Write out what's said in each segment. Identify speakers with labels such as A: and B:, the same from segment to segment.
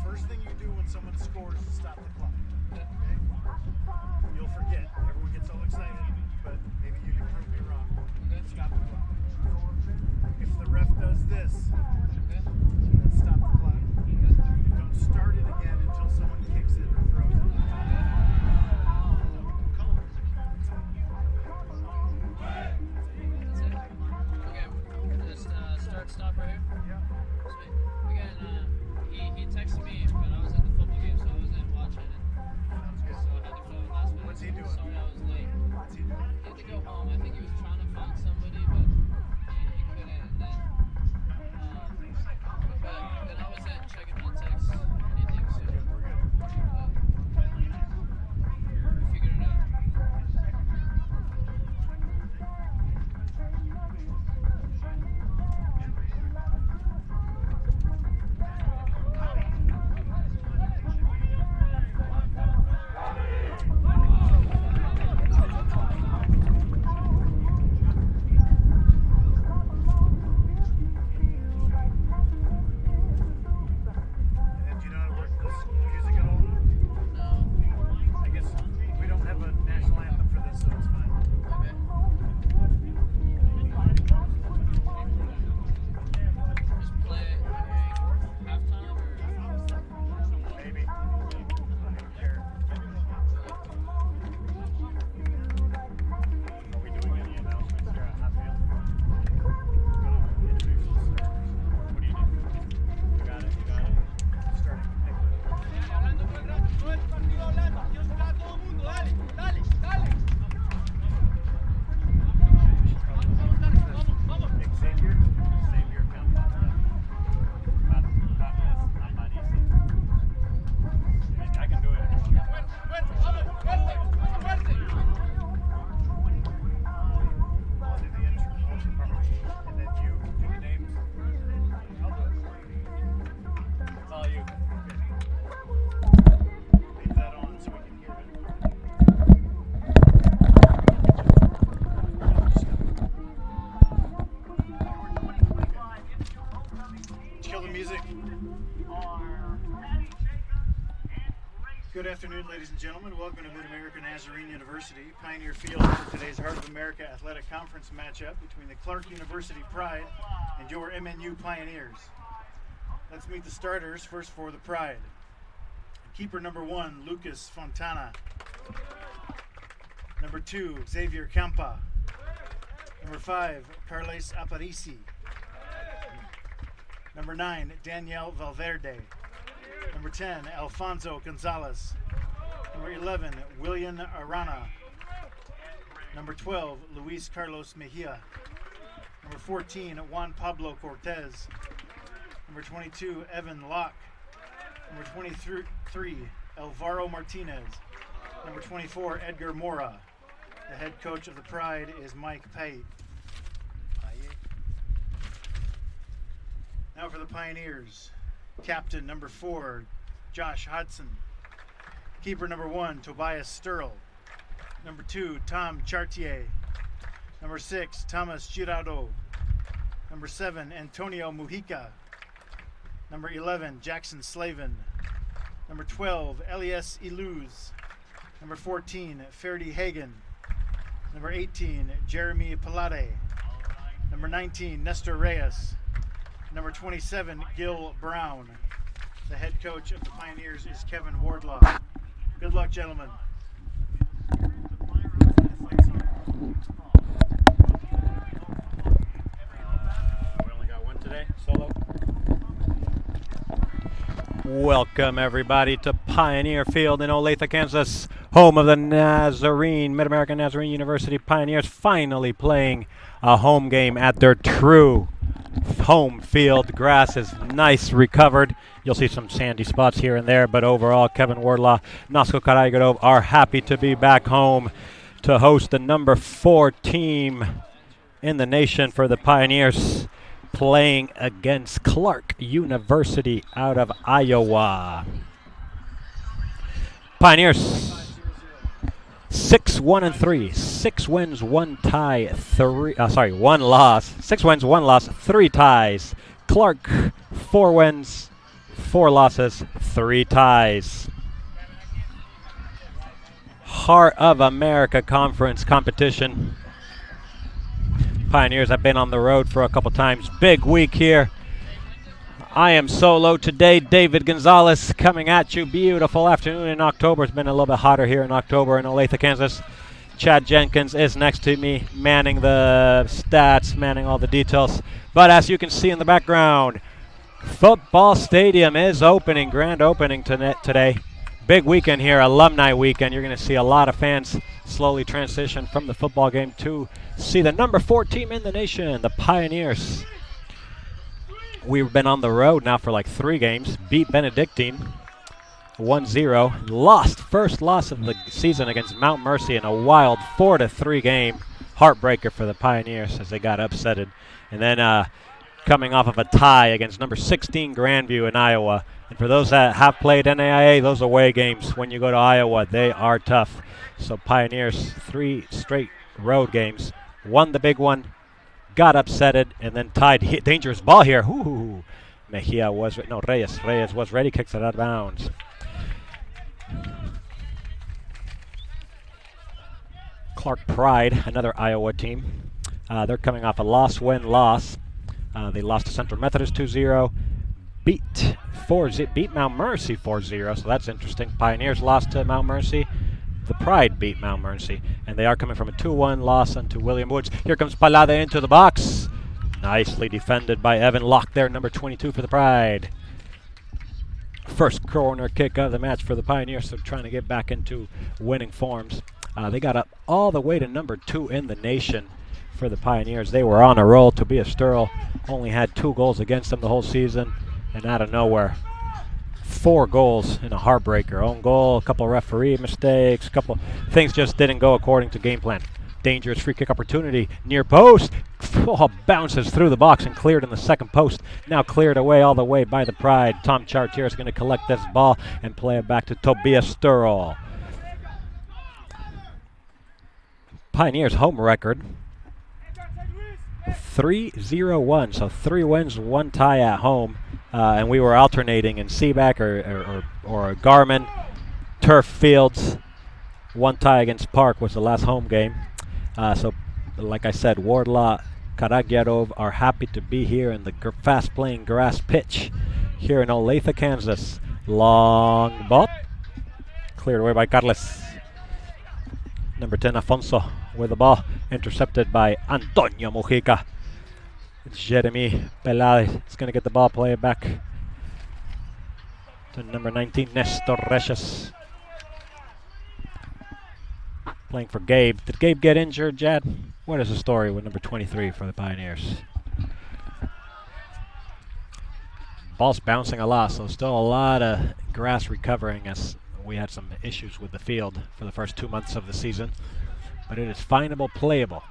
A: first thing you do when someone scores is stop the clock. Okay? You'll forget. Everyone gets all excited, but maybe you can prove me wrong. Stop the clock. If the ref does this, then stop the clock. Don't start it again until someone kicks it or throws it.
B: Stop right here?
A: Yeah.
B: Sweet. Again, he texted me, but I was at the football game, so I wasn't watching it.
A: Sounds good.
B: So I had to phone last minute.
A: What's he doing?
B: Sorry I was late.
A: What's he doing?
B: He had to go home. I think he was trying to find somebody, but he couldn't. And then, but I wasn't checking my texts or anything, so
A: We're good.
B: we figured it out.
A: And do you know how to work this music at all?
B: No.
A: I guess we don't have a national anthem for this, so it's fine.
B: Okay. Just play it halftime or?
A: Maybe. I don't care. Are we doing any announcements here at Hatfield? Gonna introduce the starters. What do you do? You got it. Starting. Xavier comes. Not easy. I can do it. I'll do the intro. And then you do the names. I'll do it. It's all you. Leave that on so we can hear it. Kill the music. Good afternoon, ladies and gentlemen. Welcome to Mid-America Nazarene University, Pioneer Field, for today's Heart of America Athletic Conference matchup between the Clarke University Pride and your MNU Pioneers. Let's meet the starters. First for the Pride. Keeper number 1, Lucas Fontana. Number 2, Xavier Campa. Number 5, Carles Aparici. Number 9, Danielle Valverde. Number 10, Alfonso Gonzalez. Number 11, William Arana. Number 12, Luis Carlos Mejia. Number 14, Juan Pablo Cortez. Number 22, Evan Locke. Number 23, Alvaro Martinez. Number 24, Edgar Mora. The head coach of the Pride is Mike Pate. Now for the Pioneers. Captain number 4, Josh Hudson. Keeper number 1, Tobias Sturl. Number 2, Tom Chartier. Number 6, Thomas Girardo. Number 7, Antonio Mujica. Number 11, Jackson Slavin. Number 12, Elias Iluz. Number 14, Ferdy Hagen. Number 18, Jeremy Pilate. Number 19, Nestor Reyes. Number 27, Gil Brown. The head coach of the Pioneers is Kevin Wardlaw. Good luck, gentlemen.
C: We only got one today, solo. Welcome, everybody, to Pioneer Field in Olathe, Kansas, home of the Nazarene, Mid-America Nazarene University Pioneers, finally playing a home game at their true home field. Grass is nice, recovered. You'll see some sandy spots here and there, but overall, Kevin Wardlaw, Nasko Karaigodov are happy to be back home to host the number 4 team in the nation for the Pioneers, playing against Clarke University out of Iowa. Pioneers 6-1-3, 6 wins, 1 tie, 1 loss. 6 wins, 1 loss, 3 ties. Clarke 4 wins, 4 losses, 3 ties. Heart of America Conference competition. Pioneers have been on the road for a couple times. Big week here. I am solo today. David Gonzalez coming at you. Beautiful afternoon in October. It's been a little bit hotter here in October in Olathe, Kansas. Chad Jenkins is next to me, manning the stats, manning all the details. But as you can see in the background, football stadium is opening, grand opening today. Big weekend here, alumni weekend. You're going to see a lot of fans slowly transition from the football game to see the number 4 team in the nation, the Pioneers. We've been on the road now for like 3 games. Beat Benedictine 1-0. Lost, first loss of the season against Mount Mercy in a wild 4-3 game. Heartbreaker for the Pioneers as they got upsetted. And then coming off of a tie against number 16 Grandview in Iowa. And for those that have played NAIA, those away games when you go to Iowa, they are tough. So Pioneers, 3 straight road games. Won the big one, got upsetted, and then tied. Dangerous ball here. Ooh. Mejia was, no, Reyes was ready, kicks it out of bounds. Clarke Pride, another Iowa team. They're coming off a loss. They lost to Central Methodist 2-0. Beat Mount Mercy 4-0, so that's interesting. Pioneers lost to Mount Mercy. The Pride beat Mount Mercy, and they are coming from a 2-1 loss unto William Woods. Here comes Palade into the box. Nicely defended by Evan Locke there, number 22 for the Pride. First corner kick of the match for the Pioneers, so trying to get back into winning forms. They got up all the way to number 2 in the nation for the Pioneers. They were on a roll. Tobias Sturl only had 2 goals against them the whole season, and out of nowhere, 4 goals in a heartbreaker. Own goal, a couple referee mistakes, a couple things just didn't go according to game plan. Dangerous free kick opportunity near post. Bounces through the box and cleared in the second post. Now cleared away all the way by the Pride. Tom Chartier is going to collect this ball and play it back to Tobias Sturl. Pioneers home record 3-0-1, so 3 wins, 1 tie at home. And we were alternating in Seaback or Garmin, turf fields. 1 tie against Park was the last home game. So, like I said, Wardlaw, Karagyarov are happy to be here in the fast-playing grass pitch here in Olathe, Kansas. Long ball, cleared away by Carles. Number 10, Afonso, with the ball, intercepted by Antonio Mujica. Jeremy Pelade is going to get the ball, play it back to number 19, Nestor Reyes. Playing for Gabe. Did Gabe get injured, Jad? What is the story with number 23 for the Pioneers? Ball's bouncing a lot, so still a lot of grass recovering as we had some issues with the field for the first 2 months of the season. But it is finally playable.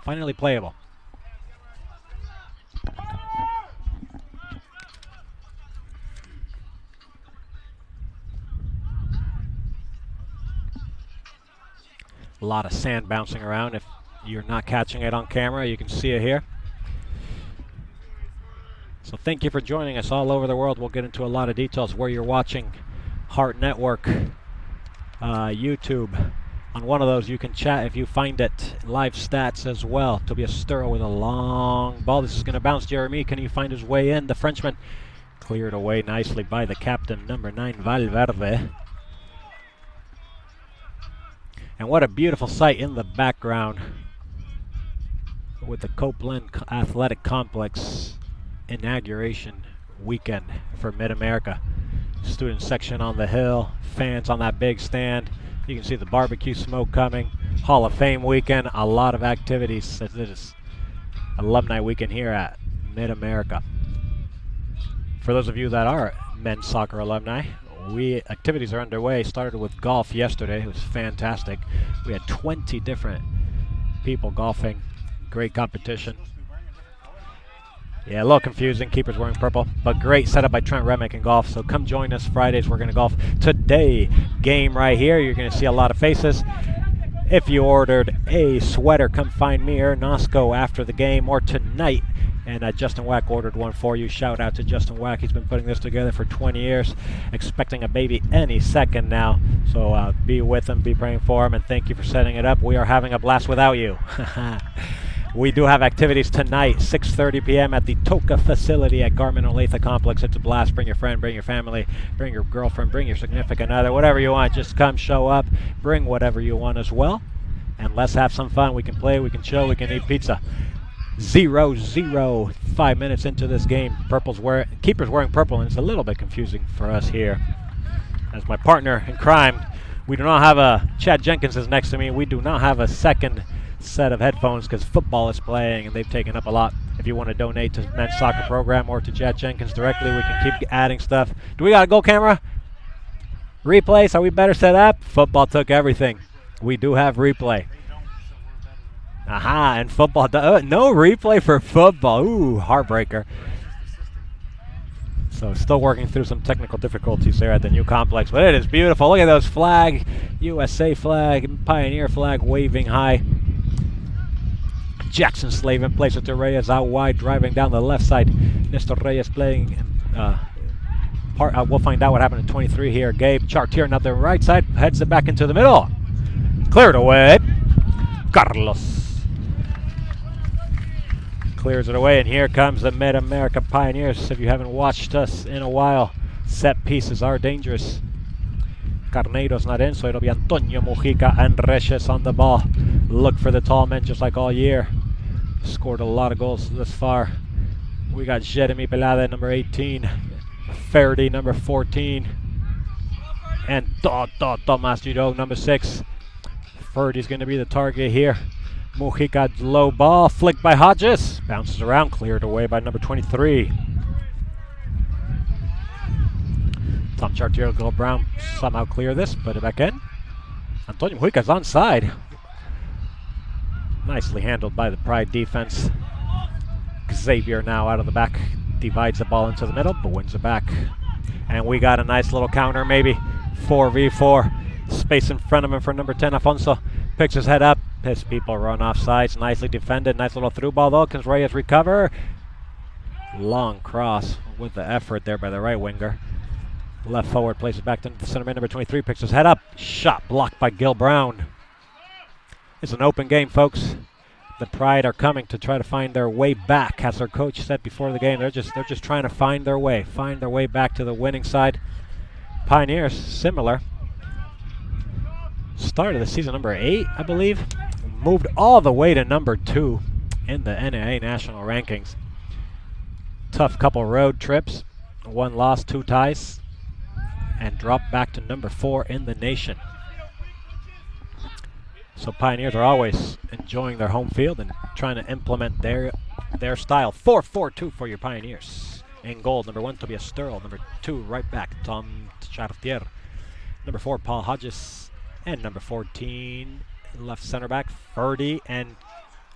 C: A lot of sand bouncing around. If you're not catching it on camera, you can see it here. So thank you for joining us all over the world. We'll get into a lot of details where you're watching. Heart Network, YouTube. On one of those you can chat if you find it. Live stats as well. Tobias Sturl with a long ball. This is going to bounce. Jeremy, can he find his way in? The Frenchman cleared away nicely by the captain, number 9, Valverde. And what a beautiful sight in the background with the Copeland Athletic Complex inauguration weekend for Mid-America. Student section on the hill, fans on that big stand. You can see the barbecue smoke coming. Hall of Fame weekend, a lot of activities. It is alumni weekend here at Mid-America. For those of you that are men's soccer alumni, activities are underway. Started with golf yesterday. It was fantastic. We had 20 different people golfing. Great competition. Yeah, a little confusing. Keeper's wearing purple, but great setup by Trent Remick in golf. So come join us Fridays. We're going to golf today. Game right here. You're going to see a lot of faces. If you ordered a sweater, come find me or Nosco after the game or tonight And Justin Wack ordered one for you. Shout out to Justin Wack. He's been putting this together for 20 years, expecting a baby any second now. So be with him, be praying for him, and thank you for setting it up. We are having a blast without you. We do have activities tonight, 6:30 p.m. at the Toka facility at Garmin Olathe Complex. It's a blast. Bring your friend, bring your family, bring your girlfriend, bring your significant other, whatever you want. Just come show up. Bring whatever you want as well. And let's have some fun. We can play, we can chill, we can eat pizza. 0-0, 5 minutes into this game. Keeper's wearing purple, and it's a little bit confusing for us here. As my partner in crime, we do not have Chad Jenkins is next to me. We do not have a second set of headphones because football is playing and they've taken up a lot. If you want to donate to men's soccer program or to Chad Jenkins directly, we can keep adding stuff. Do we got a goal camera? Replays, are we better set up? Football took everything. We do have replay. Aha, and football, no replay for football. Ooh, heartbreaker. So still working through some technical difficulties there at the new complex, but it is beautiful. Look at those flag, USA flag, Pioneer flag waving high. Jackson Slavin plays it to Reyes out wide, driving down the left side. Mr. Reyes playing. We'll find out what happened at 23 here. Gabe Chartier, not the right side, heads it back into the middle. Cleared away. Carlos clears it away, and here comes the Mid-America Pioneers. If you haven't watched us in a while, set pieces are dangerous. Carneiro's not in, so it'll be Antonio Mujica and Reyes on the ball. Look for the tall men just like all year. Scored a lot of goals this far. We got Jeremy Pelada, number 18. Ferdy, number 14. And Tomas Judo, number 6. Ferdy's going to be the target here. Mujica, low ball, flicked by Hodges. Bounces around, cleared away by number 23. Tom Chartier, Gil Brown somehow clear this, put it back in. Antonio Mujica's onside. Nicely handled by the Pride defense. Xavier now out of the back, divides the ball into the middle, but wins it back. And we got a nice little counter, maybe 4v4. Space in front of him for number 10, Afonso. Picks his head up. His people run off sides. Nicely defended. Nice little through ball, though. Can Reyes recover? Long cross with the effort there by the right winger. Left forward plays it back to the center man, number 23. Picks his head up. Shot blocked by Gil Brown. It's an open game, folks. The Pride are coming to try to find their way back. As their coach said before the game, they're just trying to find their way back to the winning side. Pioneers, similar. Started the season number 8, I believe. Moved all the way to number 2 in the NAA national rankings. Tough couple road trips. 1 loss, 2 ties. And dropped back to number 4 in the nation. So Pioneers are always enjoying their home field and trying to implement their style. 4-4-2 for your Pioneers. In goal, number 1, Tobias Sturl. Number 2, right back, Tom Chartier. Number 4, Paul Hodges. And number 14, left center back, Ferdy. And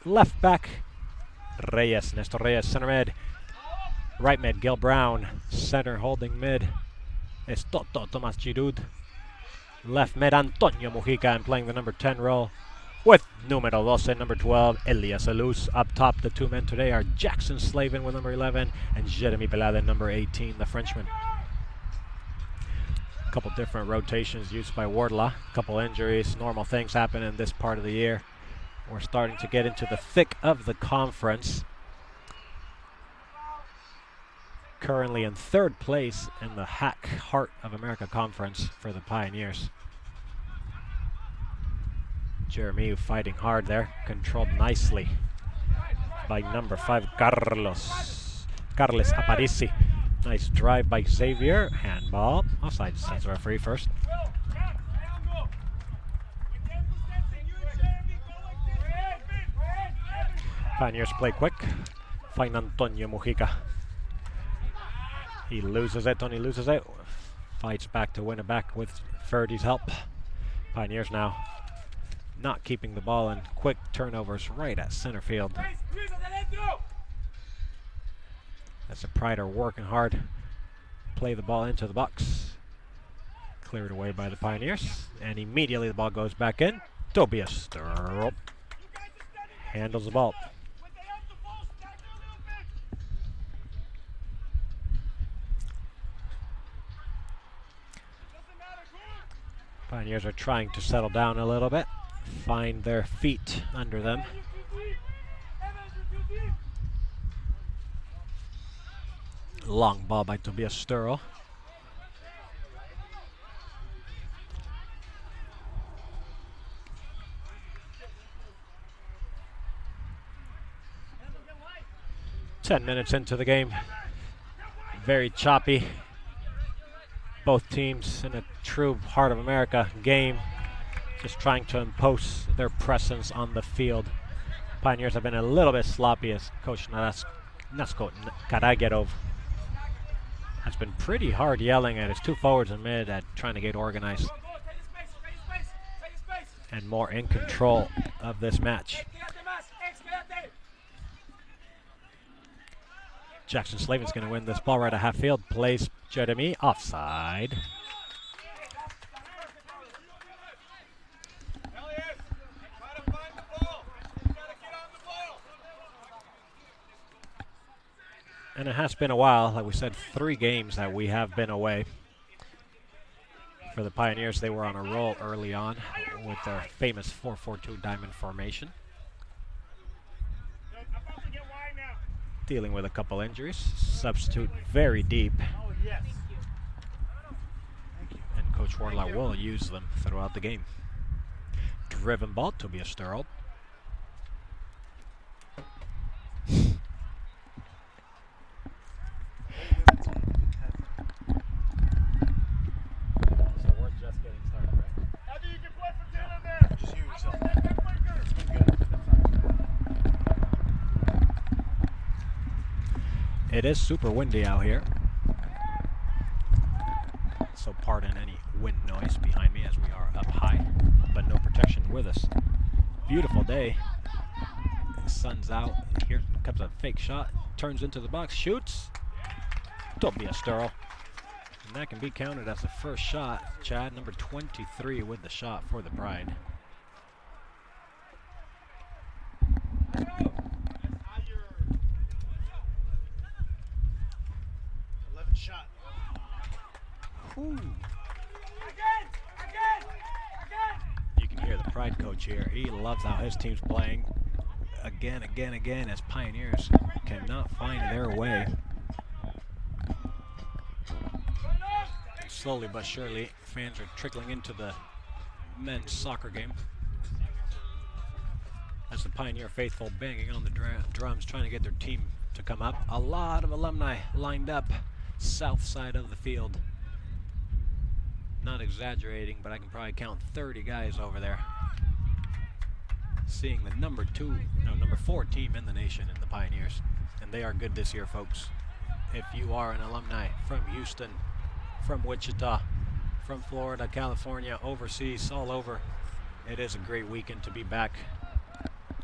C: left back, Reyes, Nestor Reyes, center mid. Right mid, Gil Brown. Center holding mid is Tomas Giroud. Left mid, Antonio Mujica, and playing the number 10 role with numero 12, number 12, Elias Alous. Up top, the 2 men today are Jackson Slavin with number 11 and Jeremy Pelada, number 18, the Frenchman. Couple different rotations used by Wardlaw. Couple injuries. Normal things happen in this part of the year. We're starting to get into the thick of the conference. Currently in 3rd place in the HAC Heart of America Conference for the Pioneers. Jeremy fighting hard there. Controlled nicely by number 5, Carlos Aparici. Nice drive by Xavier. Handball. Offside, sends the referee first. Pioneers play quick. Find Antonio Mujica. He loses it. Tony loses it. Fights back to win it back with Ferdy's help. Pioneers now not keeping the ball in. Quick turnovers right at center field. As the Pride are working hard. Play the ball into the box. Cleared away by the Pioneers. And immediately the ball goes back in. Tobias Sturl handles the ball. Pioneers are trying to settle down a little bit, find their feet under them. Long ball by Tobias Sturl. Ten minutes into the game. Very choppy. Both teams in a true heart of America game, just trying to impose their presence on the field. Pioneers have been a little bit sloppy as Coach Nasko Karagerov has been pretty hard yelling at his two forwards and mid at trying to get organized and more in control of this match. Jackson Slavin's going to win this ball right at half field. Plays Jeremy offside. And it has been a while, like we said, 3 games that we have been away. For the Pioneers, they were on a roll early on with their famous 4-4-2 diamond formation. Dealing with a couple injuries. Substitute very deep.
A: Oh, yes. Thank you.
C: And Coach Warlock will use them throughout the game. Driven ball, Tobias Sturl. So we're just getting started, right?
A: Just you yourself. It's been good. It's been fun.
C: It is super windy out here, so pardon any wind noise behind me as we are up high, but no protection with us. Beautiful day. Sun's out. Here comes a fake shot. Turns into the box. Shoots. Tobias Sturl. And that can be counted as the first shot. Chad, number 23, with the shot for the Pride.
A: Shot.
C: Whew. You can hear the Pride coach here. He loves how his team's playing. Again, as Pioneers cannot find their way. Slowly but surely, fans are trickling into the men's soccer game. As the Pioneer faithful banging on the drums, trying to get their team to come up. A lot of alumni lined up south side of the field. Not exaggerating, but I can probably count 30 guys over there. Seeing the number 4 team in the nation in the Pioneers. And they are good this year, folks. If you are an alumni from Houston, from Wichita, from Florida, California, overseas, all over, it is a great weekend to be back.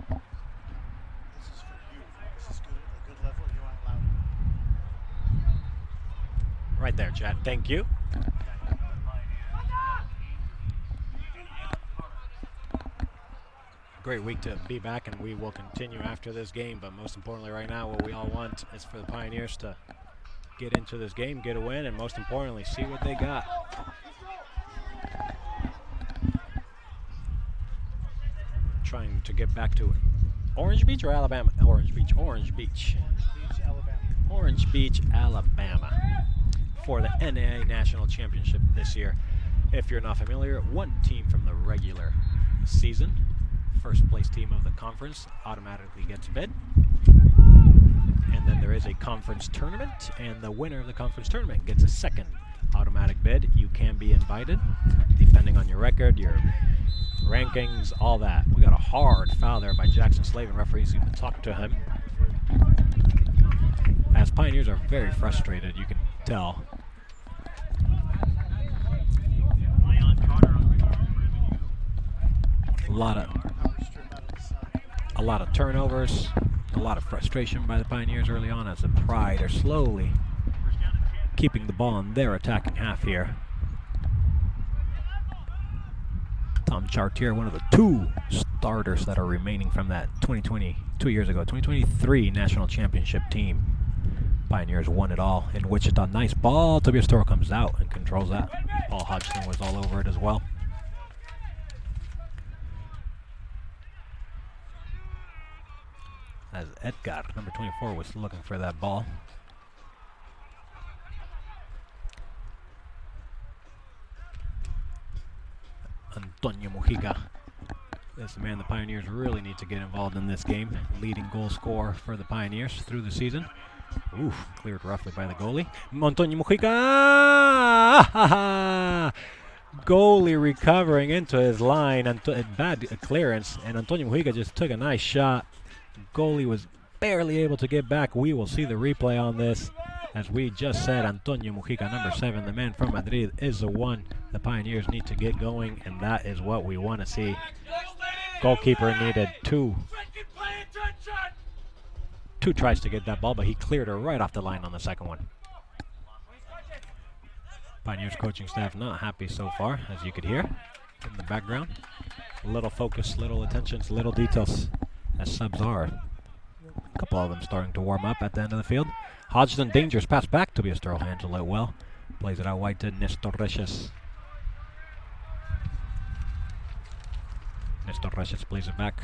A: This is for you. This is good, a good level. You want loud.
C: Right there, Chad. Thank you. Great week to be back, and we will continue after this game. But most importantly right now, what we all want is for the Pioneers to get into this game, get a win, and most importantly, see what they got. Trying to get back to it. Orange Beach or Alabama? Orange Beach. Orange Beach.
A: Alabama.
C: Orange Beach, Alabama, for the NAIA National Championship this year. If you're not familiar, one team from the regular season, first place team of the conference, automatically gets a bid. And then there is a conference tournament, and the winner of the conference tournament gets a second automatic bid. You can be invited, depending on your record, your rankings, all that. We got a hard foul there by Jackson Slavin. Referees even talked to him. As Pioneers are very frustrated, you can tell. A lot of turnovers, a lot of frustration by the Pioneers early on as the Pride are slowly keeping the ball in their attacking half here. Tom Chartier, one of the 2 starters that are remaining from that 2023 National Championship team. Pioneers won it all in Wichita. Nice ball. Tobias Sturl comes out and controls that. Paul Hodgson was all over it as well. as Edgar, number 24, was looking for that ball. Antonio Mujica is the man the Pioneers really need to get involved in this game. Leading goal scorer for the Pioneers through the season. Oof, cleared roughly by the goalie. Antonio Mujica! Goalie recovering into his line. Bad clearance, and Antonio Mujica just took a nice shot. Goalie was barely able to get back. We will see the replay on this. As we just said, Antonio Mujica, number 7, the man from Madrid, is the one the Pioneers need to get going, and that is what we want to see. Goalkeeper needed two tries to get that ball, but he cleared her right off the line on the second one. Pioneers coaching staff not happy so far, as you could hear in the background. Little focus, little attentions, little details, as subs are. A couple of them starting to warm up at the end of the field. Hodgson, dangerous pass back. Tobias Sturl handles it well. Plays it out wide to Nestor Reyes. Nestor Reyes plays it back.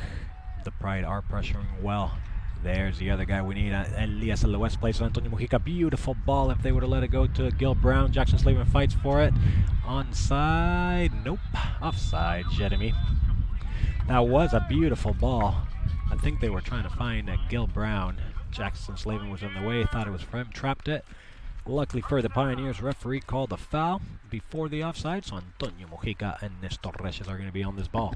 C: The Pride are pressuring well. There's the other guy we need. Elias Loes plays it. Antonio Mujica. Beautiful ball. If they would have let it go to Gil Brown. Jackson Slavin fights for it. Onside. Nope. Offside, Jeremy. That was a beautiful ball. I think they were trying to find Gil Brown. Jackson Slavin was in the way. Thought it was for him. Trapped it. Luckily for the Pioneers, referee called a foul before the offside. So Antonio Mujica and Nestor Reyes are going to be on this ball.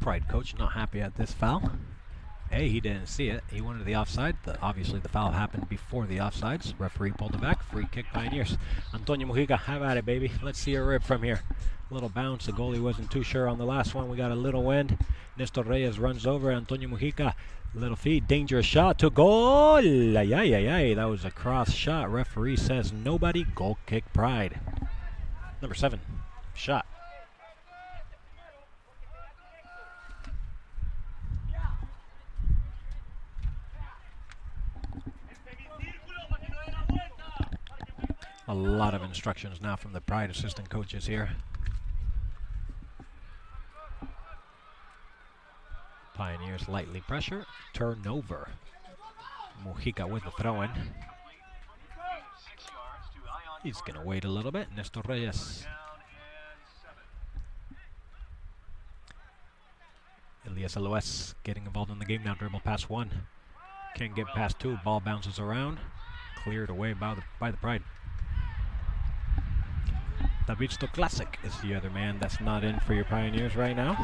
C: Pride coach not happy at this foul. Hey, he didn't see it. He wanted the offside. Obviously, the foul happened before the offsides. Referee pulled it back. Free kick, Pioneers. Antonio Mujica, have at it, baby. Let's see a rip from here. A little bounce. The goalie wasn't too sure on the last one. We got a little wind. Nestor Reyes runs over. Antonio Mujica, little feed. Dangerous shot to goal. Ay, ay, ay, ay. That was a cross shot. Referee says nobody. Goal kick, Pride. Number 7, shot. A lot of instructions now from the Pride assistant coaches here. Pioneers lightly pressure. Turnover. Mujica with the throw-in. He's going to wait a little bit. Nestor Reyes. Elias Loes getting involved in the game now. Dribble past 1. Can't get past 2. Ball bounces around. Cleared away by the Pride. David Classic is the other man that's not in for your Pioneers right now.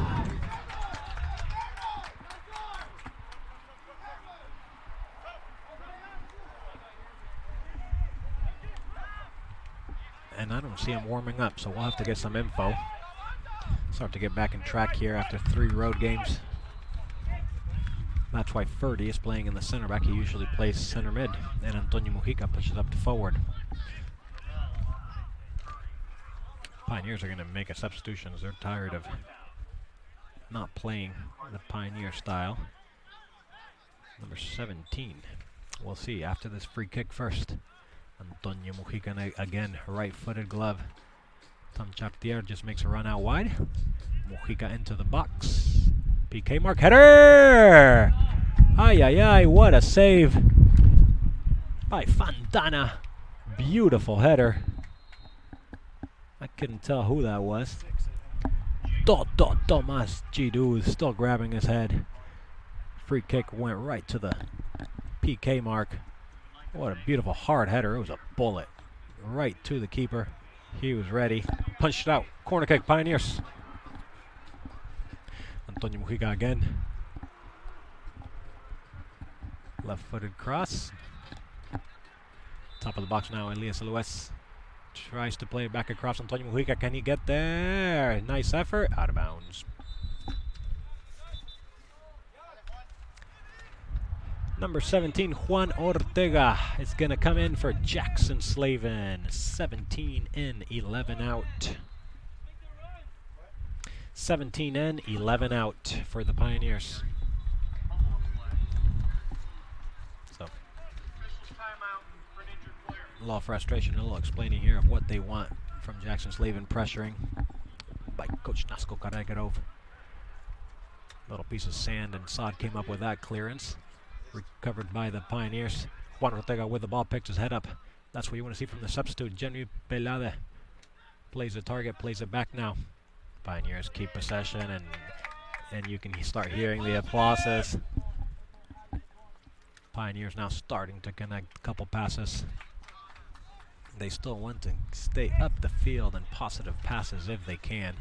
C: And I don't see him warming up, so we'll have to get some info. Start to get back in track here after 3 road games. That's why Ferdy is playing in the center back. He usually plays center mid, and Antonio Mujica pushes up to forward. Pioneers are going to make a substitution as they're tired of not playing the Pioneer style. Number 17. We'll see after this free kick first. Antonio Mujica again, right-footed glove. Tom Chartier just makes a run out wide. Mujica into the box. PK mark header! Ay, ay, ay, what a save by Fontana. Beautiful header. I couldn't tell who that was. Tomas Gidu is still grabbing his head. Free kick went right to the PK mark. What a beautiful hard header. It was a bullet right to the keeper. He was ready. Punched it out. Corner kick, Pioneers. Antonio Mujica again. Left-footed cross. Top of the box now, Elias Loes. Tries to play it back across Antonio Mujica. Can he get there? Nice effort. Out of bounds. Number 17, Juan Ortega is going to come in for Jackson Slavin. 17 in, 11 out. 17 in, 11 out for the Pioneers. So A little frustration, a little explaining here of what they want from Jackson Slavin, pressuring by Coach Nasko Karagarov. Little piece of sand and sod came up with that clearance. Recovered by the Pioneers. Juan Ortega with the ball, picks his head up. That's what you want to see from the substitute. Jenny Pelade plays the target, plays it back now. Pioneers keep possession, and you can start hearing the applauses. Pioneers now starting to connect a couple passes. They still want to stay up the field and positive passes if they can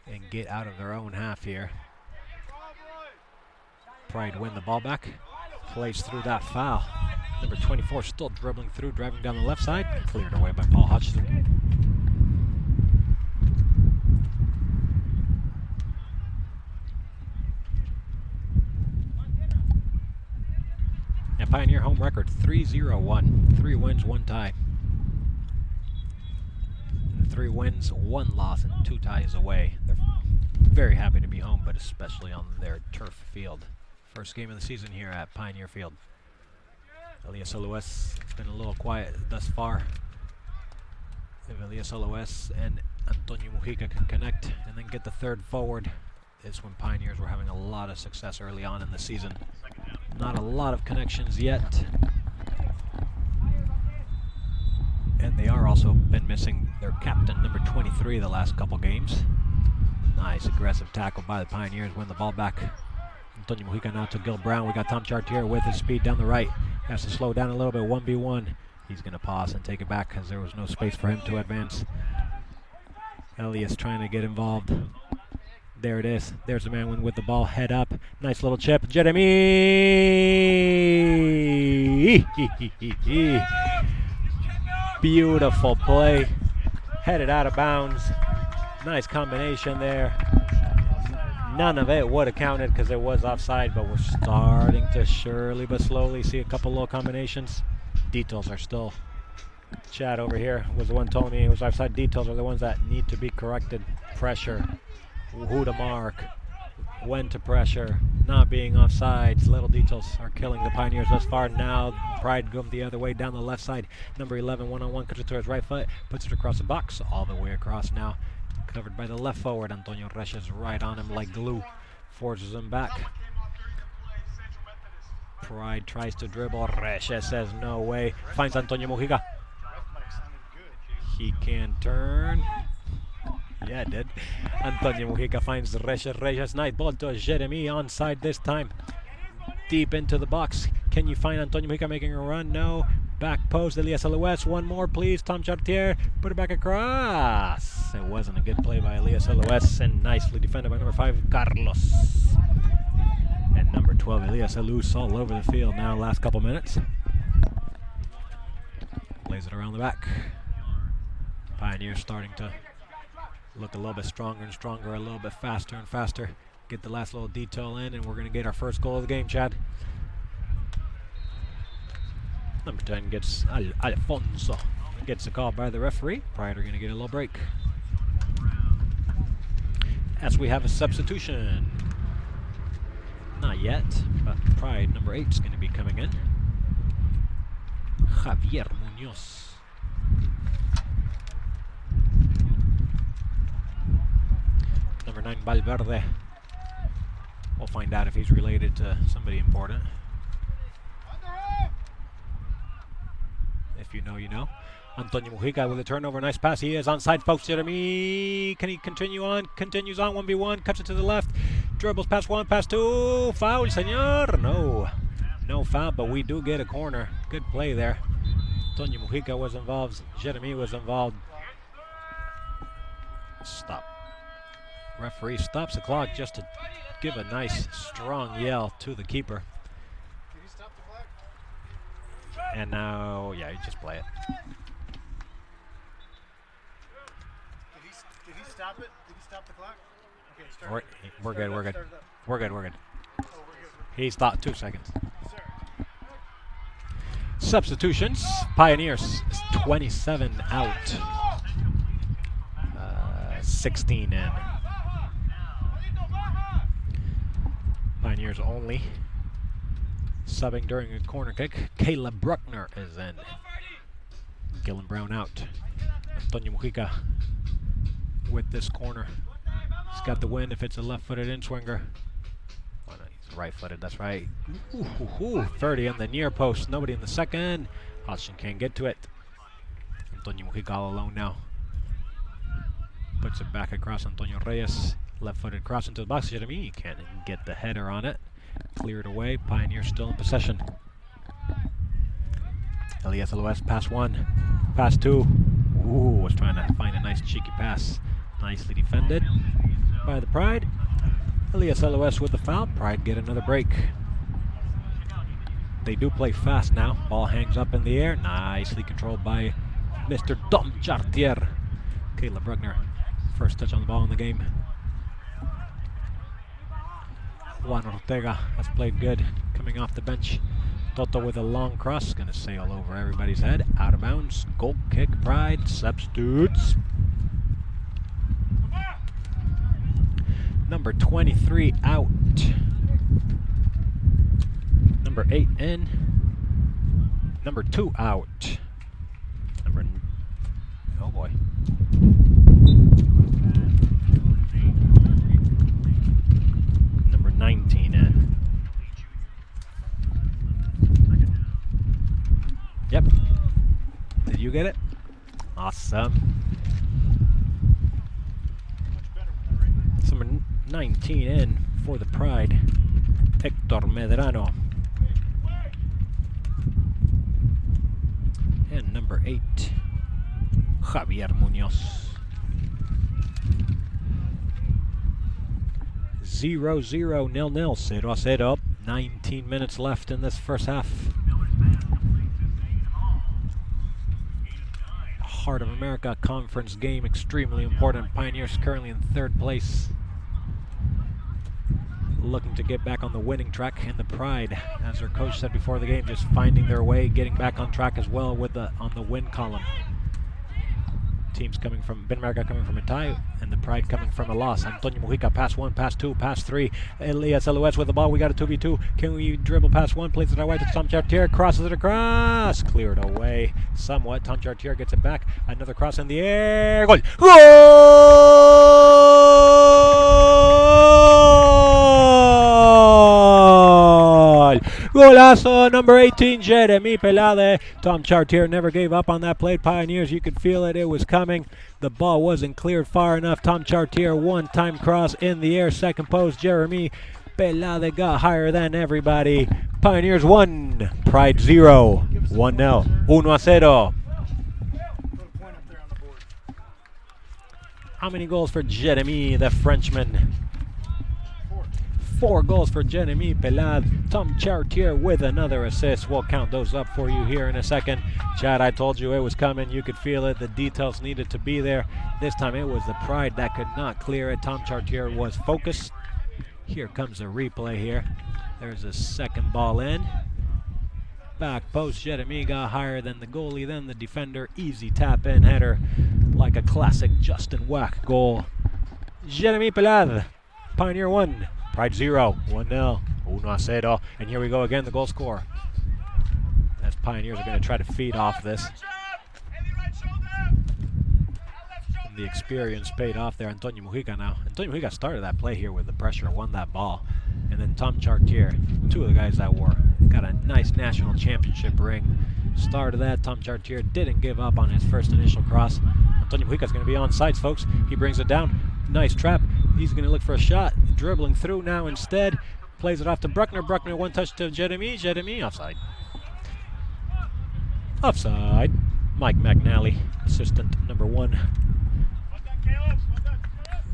C: and get out of their own half here. Pride win the ball back. Plays through that foul. Number 24 still dribbling through, driving down the left side. Cleared away by Paul Hutchinson. And Pioneer home record 3-0-1. 3 wins, 1 tie. 3 wins, 1 loss, and 2 ties away. They're very happy to be home, but especially on their turf field. First game of the season here at Pioneer Field. Elias Aloes, it's been a little quiet thus far. If Elias Aloes and Antonio Mujica can connect and then get the third forward, is when Pioneers were having a lot of success early on in the season. Not a lot of connections yet. And they are also been missing their captain, number 23, the last couple games. Nice aggressive tackle by the Pioneers, win the ball back. Antonio Mujica now to Gil Brown. We got Tom Chartier with his speed down the right. Has to slow down a little bit, 1v1. He's going to pause and take it back because there was no space for him to advance. Elias trying to get involved. There it is. There's the man with the ball, head up. Nice little chip. Jeremy! Beautiful play. Headed out of bounds. Nice combination there. None of it would have counted because it was offside, but we're starting to surely but slowly see a couple little combinations. Details are still. Chad over here was the one telling me it was offside. Details are the ones that need to be corrected. Pressure, who to mark, when to pressure, not being offsides. Little details are killing the Pioneers thus far. Now Pride going the other way down the left side. Number 11 one-on-one, cuts it to his right foot, puts it across the box, all the way across now. Covered by the left forward. Antonio Reyes right on him like glue. Forces him back. Pride tries to dribble. Reyes says no way. Finds Antonio Mujica. He can turn. Yeah, it did. Antonio Mujica finds Reyes. Nice ball to Jeremy. Onside this time. Deep into the box. Can you find Antonio Mujica making a run? No. Back post, Elias Aloes. One more, please. Tom Chartier. Put it back across. It wasn't a good play by Elias Aloes, and nicely defended by number 5, Carlos. And number 12, Elias Aloes, all over the field now, last couple minutes. Plays it around the back. Pioneers starting to look a little bit stronger and stronger, a little bit faster and faster. Get the last little detail in, and we're going to get our first goal of the game, Chad. Number 10 gets Alfonso. Gets a call by the referee. Pride are going to get a little break. As we have a substitution. Not yet, but Pride number 8 is going to be coming in. Javier Munoz. Number 9, Valverde. We'll find out if he's related to somebody important. If you know, you know. Antonio Mujica with a turnover. Nice pass. He is onside, folks. Jeremy. Can he continue on? Continues on. 1v1. Cuts it to the left. Dribbles past 1, past 2. Foul, senor. No. No foul, but we do get a corner. Good play there. Antonio Mujica was involved. Jeremy was involved. Stop. Referee stops the clock just to give a nice, strong yell to the keeper. And now, yeah, you just play it.
A: Did he stop it? Did he stop the clock? Okay, start
C: We're good, we're good.
A: start it up.
C: We're good, we're good.
A: Oh, we're good.
C: He stopped 2 seconds.
A: Sir.
C: Substitutions. Pioneers, 27 out. 16 in. Pioneers only. Subbing during a corner kick. Caleb Bruckner is in. Kalen Brown out. Antonio Mujica with this corner. He's got the win if it's a left-footed in-swinger. Oh, no, he's right-footed, that's right. 30 on the near post, nobody in the second. Hodgson can't get to it. Antonio Mujica all alone now. Puts it back across Antonio Reyes. Left-footed cross into the box. Jeremy can't get the header on it. Cleared away. Pioneers still in possession. Elias Aloes, pass 1. Pass 2. Ooh, was trying to find a nice cheeky pass. Nicely defended by the Pride. Elias Aloes with the foul. Pride get another break. They do play fast now. Ball hangs up in the air. Nicely controlled by Mr. Tom Chartier. Caleb Bruckner, first touch on the ball in the game. Juan Ortega has played good coming off the bench. Toto with a long cross, gonna sail over everybody's head. Out of bounds, goal kick, Pride, substitutes. Number 23 out. Number 8 in. Number 2 out. Oh boy. Number 19 in. Yep. Did you get it? Awesome. Number 19 in for the Pride. Hector Medrano. And number 8, Javier Munoz. 0-0, 0-0, 0-0. 19 minutes left in this first half. Heart of America Conference game, extremely important. Pioneers currently in 3rd place. Looking to get back on the winning track, and the Pride, as their coach said before the game, just finding their way, getting back on track as well with on the win column. Teams coming from America coming from a tie, and the Pride coming from a loss. Antonio Mujica, pass 1, pass 2, pass 3. Elias Aloes with the ball. We got a 2v2. Can we dribble past 1? Plays it out wide to Tom Chartier. Crosses it across. Cleared away somewhat. Tom Chartier gets it back. Another cross in the air. Goal! Golazo, number 18, Jeremy Pelade. Tom Chartier never gave up on that play. Pioneers, you could feel it. It was coming. The ball wasn't cleared far enough. Tom Chartier, one-time cross in the air. Second post, Jeremy Pelade got higher than everybody. Pioneers 1, Pride 0. 1-0. 1-0. How many goals for Jeremy, the Frenchman? 4 goals for Jeremy Pelade. Tom Chartier with another assist. We'll count those up for you here in a second. Chad, I told you it was coming. You could feel it. The details needed to be there. This time it was the Pride that could not clear it. Tom Chartier was focused. Here comes a replay here. There's a second ball in. Back post, Jeremy got higher than the goalie, then the defender. Easy tap-in header like a classic Justin Wack goal. Jeremy Pelade, Pioneer 1. Pride 0, 1-0, 1-0, and here we go again, the goal scorer. As Pioneers are going to try to feed off this. And the experience paid off there. Antonio Mujica now. Antonio Mujica started that play here with the pressure, won that ball. And then Tom Chartier, 2 of the guys that got a nice national championship ring. Started that. Tom Chartier didn't give up on his first initial cross. Antonio Mujica's going to be on sides, folks. He brings it down. Nice trap. He's going to look for a shot. Dribbling through now instead. Plays it off to Bruckner. Bruckner, one touch to Jeremy. Jeremy, offside. Offside. Mike McNally, assistant number 1.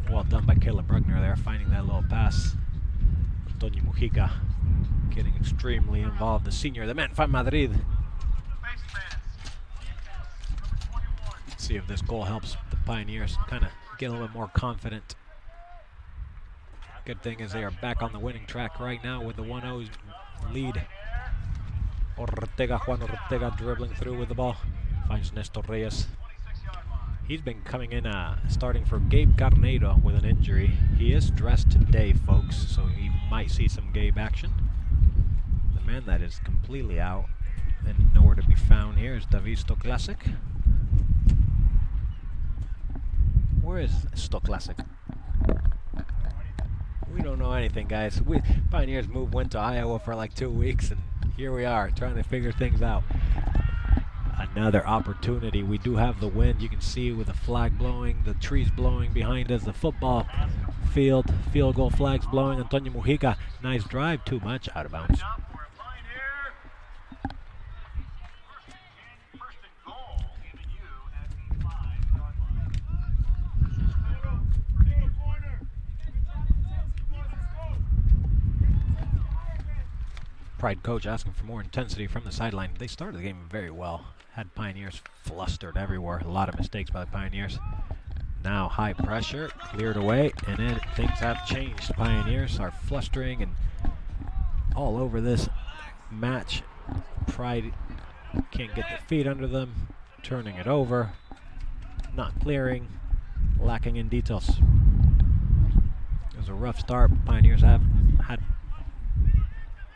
C: Well done by Caleb Bruckner there, finding that little pass. Antonio Mujica getting extremely involved. The senior, the man from Madrid. Let's see if this goal helps the Pioneers kind of get a little bit more confident. Good thing is they are back on the winning track right now with the 1-0 lead. Juan Ortega dribbling through with the ball. Finds Nestor Reyes. He's been coming in starting for Gabe Carneiro with an injury. He is dressed today, folks, so he might see some Gabe action. The man that is completely out and nowhere to be found here is Davisto Classic. Where is Stock Classic? We don't know anything, guys. Pioneers went to Iowa for like 2 weeks, and here we are trying to figure things out. Another opportunity. We do have the wind. You can see with the flag blowing, the trees blowing behind us, the football field goal flags blowing. Antonio Mujica, nice drive, too much, out of bounds. Pride coach asking for more intensity from the sideline. They started the game very well. Had Pioneers flustered everywhere. A lot of mistakes by the Pioneers. Now high pressure, cleared away, and then things have changed. Pioneers are flustering and all over this match. Pride can't get their feet under them, turning it over, not clearing, lacking in details. It was a rough start. Pioneers have had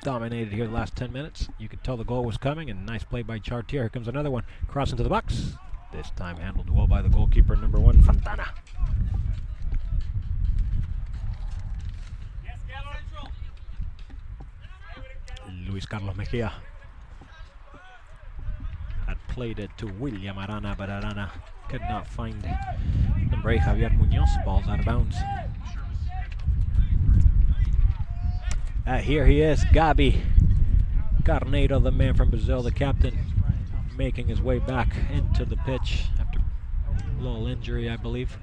C: dominated here the last 10 minutes. You could tell the goal was coming, and nice play by Chartier. Here comes another one. Cross into the box. This time handled well by the goalkeeper, number 1, Fontana. Luis Carlos Mejia had played it to William Arana, but Arana could not find number 8, Javier Munoz. Ball's out of bounds. Here he is, Gabi Carneiro, the man from Brazil, the captain, making his way back into the pitch after a little injury, I believe.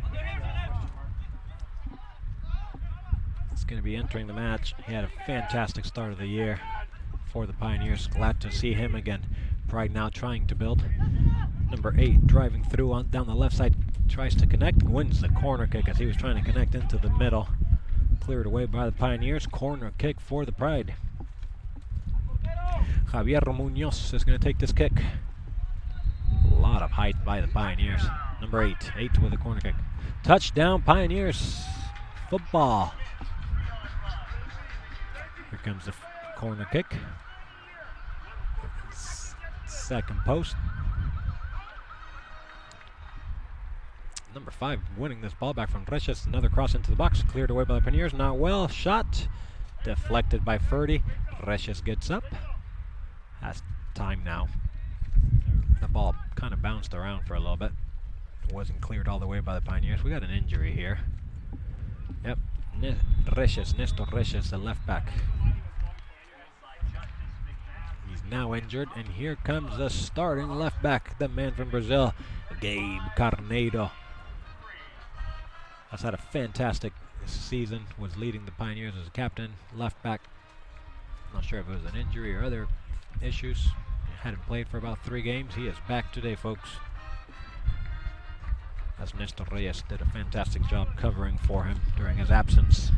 C: He's going to be entering the match. He had a fantastic start of the year for the Pioneers. Glad to see him again. Pride now trying to build. Number 8 driving through down the left side, tries to connect, wins the corner kick as he was trying to connect into the middle. Cleared away by the Pioneers. Corner kick for the Pride. Javier Munoz is going to take this kick. A lot of height by the Pioneers. Number 8 with a corner kick. Touchdown Pioneers. Football. Here comes the corner kick. Second post. Number 5 winning this ball back from Reyes. Another cross into the box. Cleared away by the Pioneers. Not well. Shot. Deflected by Ferdy. Reyes gets up. Has time now. The ball kind of bounced around for a little bit. It wasn't cleared all the way by the Pioneers. We got an injury here. Yep. Nestor Reyes, the left back. He's now injured, and here comes the starting left back, the man from Brazil, Gabe Carneiro. Has had a fantastic season, was leading the Pioneers as a captain, left back. Not sure if it was an injury or other issues. Hadn't played for about 3 games. He is back today, folks. As Nestor Reyes did a fantastic job covering for him during his absence.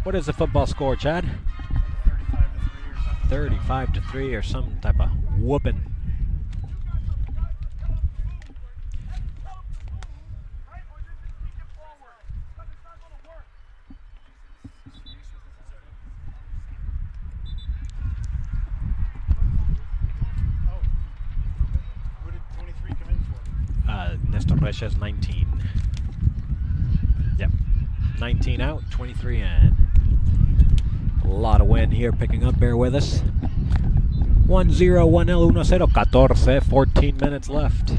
C: What is the football score, Chad? 35-3 or some type of whooping. Nestor Reyes 19. Yep. 19 out, 23 in. A lot of wind here picking up, bear with us. 1-0, 1-L, 1-0, 14, 14 minutes left.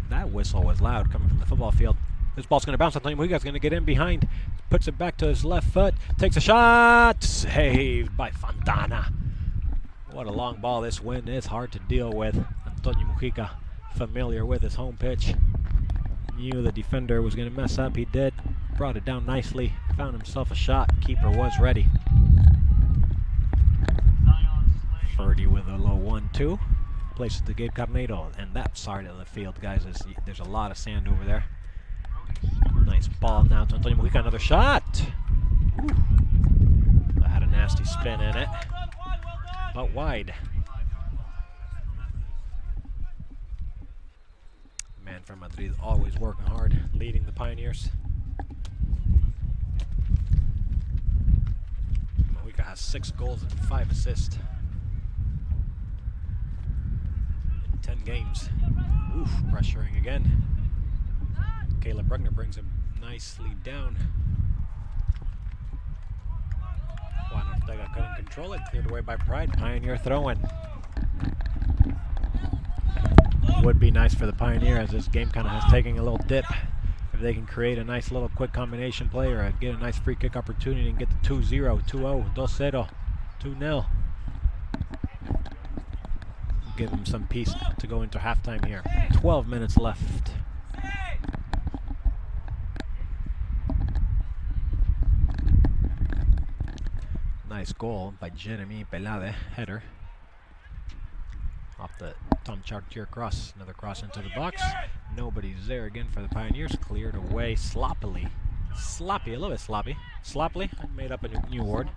C: That whistle was loud coming from the football field. This ball's going to bounce. Antonio Mujica's going to get in behind. Puts it back to his left foot. Takes a shot. Saved by Fontana. What a long ball. This wind is hard to deal with. Antonio Mujica, familiar with his home pitch. Knew the defender was going to mess up. He did. Brought it down nicely. Found himself a shot. Keeper was ready. Ferdy with a low 1-2. Places to Gabe Carneiro. And that side of the field, guys, there's a lot of sand over there. Nice ball now to Antonio Mujica. Another shot. Ooh. That had a nasty spin in it. But wide. Man from Madrid always working hard, leading the Pioneers. Mujica has 6 goals and 5 assists. 10 games. Oof, pressuring again. Caleb Bruckner brings him nicely down. Juan Ortega couldn't control it. Cleared away by Pride. Pioneer throw-in. Would be nice for the Pioneer as this game kind of has taken a little dip. If they can create a nice little quick combination play or get a nice free kick opportunity and get the 2-0, 2-0, 2-0, 2-0. Give them some peace to go into halftime here. 12 minutes left. Nice goal by Jeremy Pelade, header. Off the Tom Chartier cross, another cross into the box. Nobody's there again for the Pioneers. Cleared away sloppily. Sloppy, a little bit sloppy. Sloppily, I made up a new word.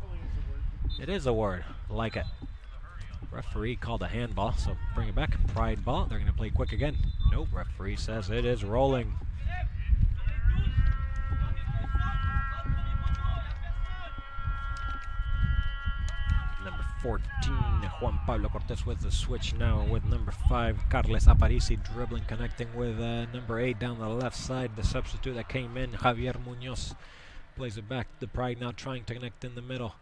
C: It is a word, I like it. Referee called a handball, so bring it back. Pride ball, they're going to play quick again. Nope, referee says it is rolling. Number 14, Juan Pablo Cortez with the switch now with number 5, Carles Aparici dribbling, connecting with number 8 down the left side. The substitute that came in, Javier Munoz, plays it back. The Pride now trying to connect in the middle.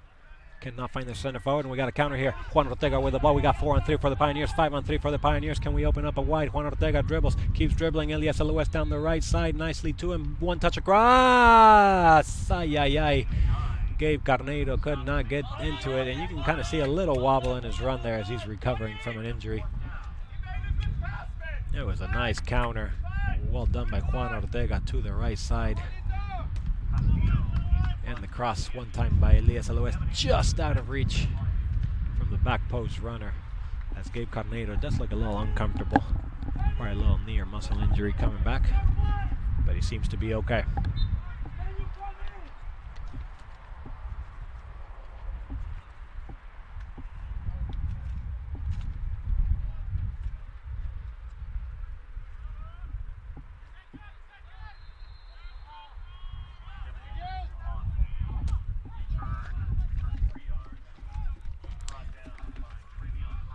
C: Cannot find the center forward, and we got a counter here. Juan Ortega with the ball. We got 4-on-3 for the Pioneers, 5-on-3 for the Pioneers. Can we open up a wide? Juan Ortega dribbles, keeps dribbling. Elias Luis down the right side, nicely to him. One touch across. Ay, ay, ay. Gabe Carneiro could not get into it, and you can kind of see a little wobble in his run there as he's recovering from an injury. It was a nice counter. Well done by Juan Ortega to the right side. And the cross one time by Elias Aloes, just out of reach from the back post runner. As Gabe Carneiro does look a little uncomfortable. Probably a little knee or muscle injury coming back, but he seems to be okay.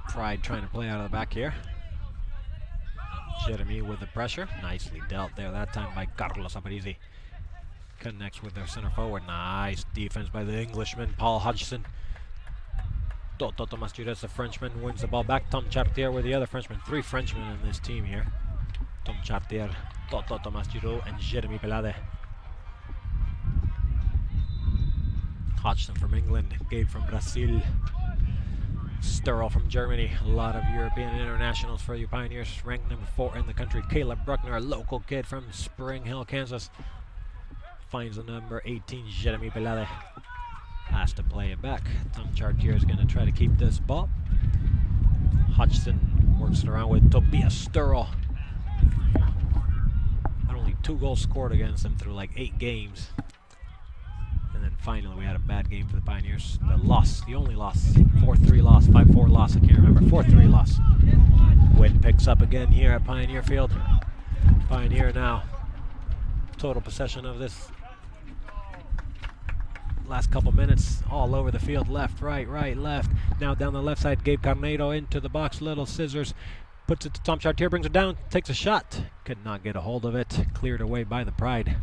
C: Pride trying to play out of the back here. Jeremy with the pressure. Nicely dealt there that time by Carlos Aparici. Connects with their center forward. Nice defense by the Englishman, Paul Hodgson. Toto Tomas Jures, the Frenchman, wins the ball back. Tom Chartier with the other Frenchman. 3 Frenchmen in this team here. Tom Chartier, Toto Tomas Jures, and Jeremy Pelade. Hodgson from England, Gabe from Brazil. Sturl from Germany. A lot of European internationals for you Pioneers. Ranked number 4 in the country. Caleb Bruckner, a local kid from Spring Hill, Kansas, finds the number 18, Jeremy Pelade. Has to play it back. Tom Chartier is going to try to keep this ball. Hodgson works it around with Tobias Sturl. Had only 2 goals scored against him through like 8 games. And then finally we had a bad game for the Pioneers. The loss, the only loss, 4-3 loss, 5-4 loss, I can't remember, 4-3 loss. Wind picks up again here at Pioneer Field. Pioneer now, total possession of this last couple minutes, all over the field, left, right, left. Now down the left side, Gabe Carneiro into the box, little scissors, puts it to Tom Chartier, brings it down, takes a shot. Could not get a hold of it, cleared away by the Pride.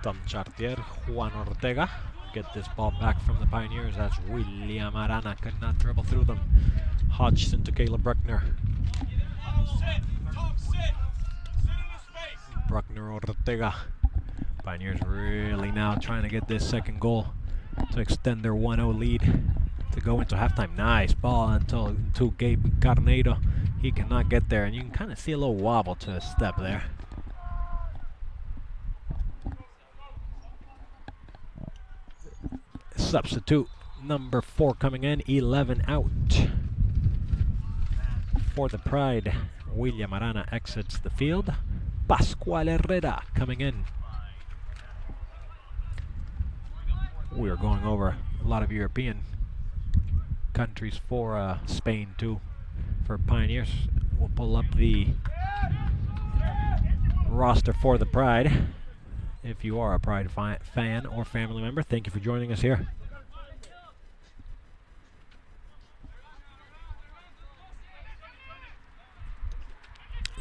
C: Tom Chartier, Juan Ortega get this ball back from the Pioneers as William Arana could not dribble through them. Hodgson to Caleb Bruckner. Bruckner, Ortega. Pioneers really now trying to get this second goal to extend their 1-0 lead to go into halftime. Nice ball until to Gabe Carneiro. He cannot get there, and you can kind of see a little wobble to his step there. Substitute number 4 coming in, 11 out for the Pride. William Arana exits the field. Pascual Herrera coming in. We are going over a lot of European countries for Spain too for Pioneers. We'll pull up the roster for the Pride. If you are a Pride fan or family member, thank you for joining us here.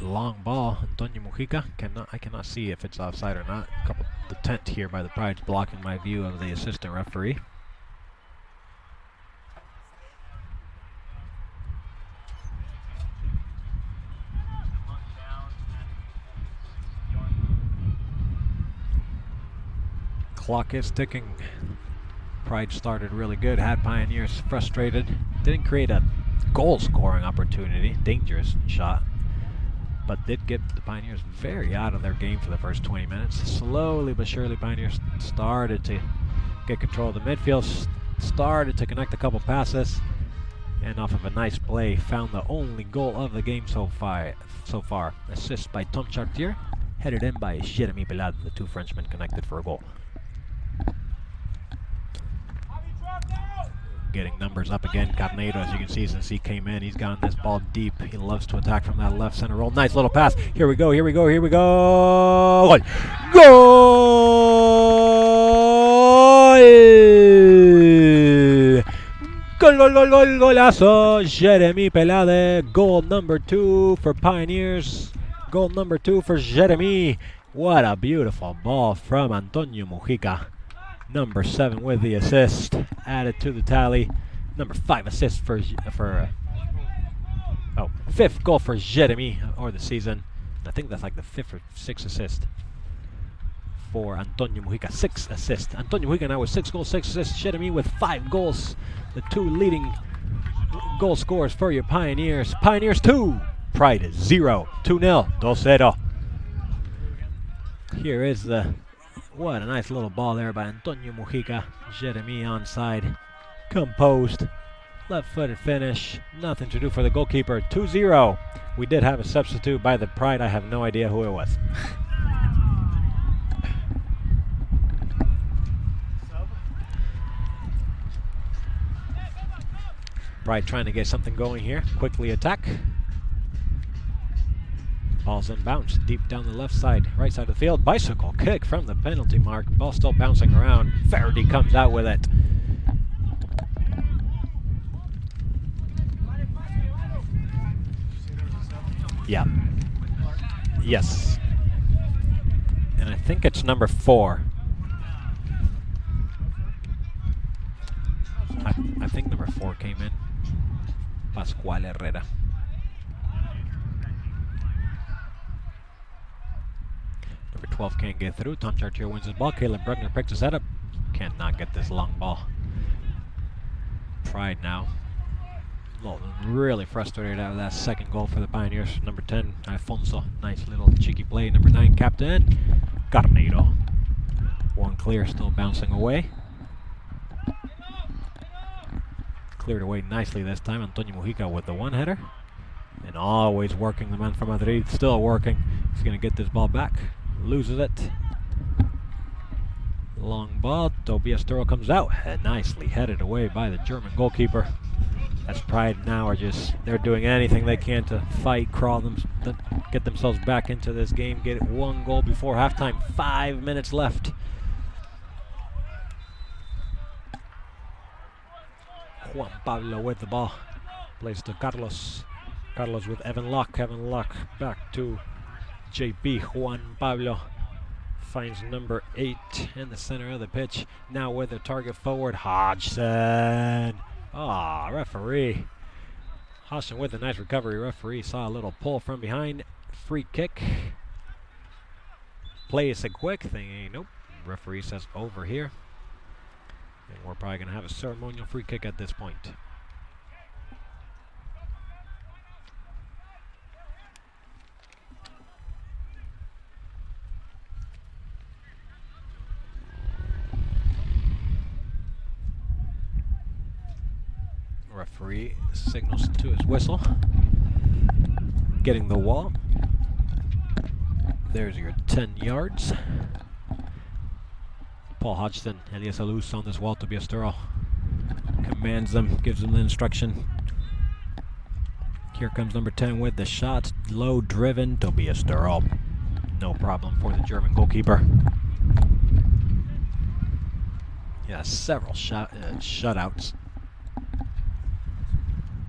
C: long ball. Antonio Mujica I cannot see if it's offside or not. The tent here by the Pride's blocking my view of the assistant referee. Clock is ticking. Pride started really good, had Pioneers frustrated. Didn't create a goal scoring opportunity, dangerous shot, but did get the Pioneers very out of their game for the first 20 minutes. Slowly but surely Pioneers started to get control of the midfield, started to connect a couple passes, and off of a nice play found the only goal of the game so far. Assist by Tom Chartier, headed in by Jeremy Pelad. The two Frenchmen connected for a goal. Getting numbers up again. Carneiro, as you can see, since he came in, he's gotten this ball deep. He loves to attack from that left center roll. Nice little pass. Here we go. Goal! Goal! Golazo! Jeremy Pelade. Goal number 2 for Pioneers. Goal number 2 for Jeremy. What a beautiful ball from Antonio Mujica. Number 7 with the assist, added to the tally. Number 5 assist for 5th goal for Jeremy or the season. I think that's like the 5th or 6th assist for Antonio Mujica. 6 assists. Antonio Mujica now with 6 goals, 6 assists. Jeremy with 5 goals. The 2 leading goal scorers for your Pioneers. Pioneers 2, Pride 0. 2-0. 2-0. Here is the... What a nice little ball there by Antonio Mujica. Jeremy onside. Composed. Left-footed finish. Nothing to do for the goalkeeper. 2-0. We did have a substitute by the Pride. I have no idea who it was. Pride trying to get something going here. Quickly attack. Ball's inbounds deep down the left side, right side of the field. Bicycle kick from the penalty mark. Ball still bouncing around. Faraday comes out with it. Yeah. Yes. And I think it's number 4. I think number 4 came in. Pascual Herrera. Number 12 can't get through. Tom Chartier wins the ball. Caleb Bruckner picks his head up. Cannot get this long ball. Pride now. Really frustrated out of that second goal for the Pioneers. Number 10, Alfonso. Nice little cheeky play. Number 9, captain Carneiro. One clear, still bouncing away. Cleared away nicely this time. Antonio Mujica with the one-header. And always working, the man from Madrid. Still working. He's going to get this ball back. Loses it. Long ball. Tobias Turrell comes out. And nicely headed away by the German goalkeeper. As Pride now are just, they're doing anything they can to fight, crawl them, get themselves back into this game, get one goal before halftime. 5 minutes left. Juan Pablo with the ball. Plays to Carlos. Carlos with Evan Locke. Evan Locke back to JP. Juan Pablo finds number 8 in the center of the pitch. Now with the target forward, Hodgson. Ah, referee. Hodgson with a nice recovery. Referee saw a little pull from behind. Free kick. Play is a quick thing. Nope. Referee says over here. And we're probably going to have a ceremonial free kick at this point. Referee signals to his whistle. Getting the wall. There's your 10 yards. Paul Hodgson, Elias Alous on this wall. Tobias Turrell commands them, gives them the instruction. Here comes number 10 with the shot. Low driven. Tobias Turrell. No problem for the German goalkeeper. Yeah, several shutouts.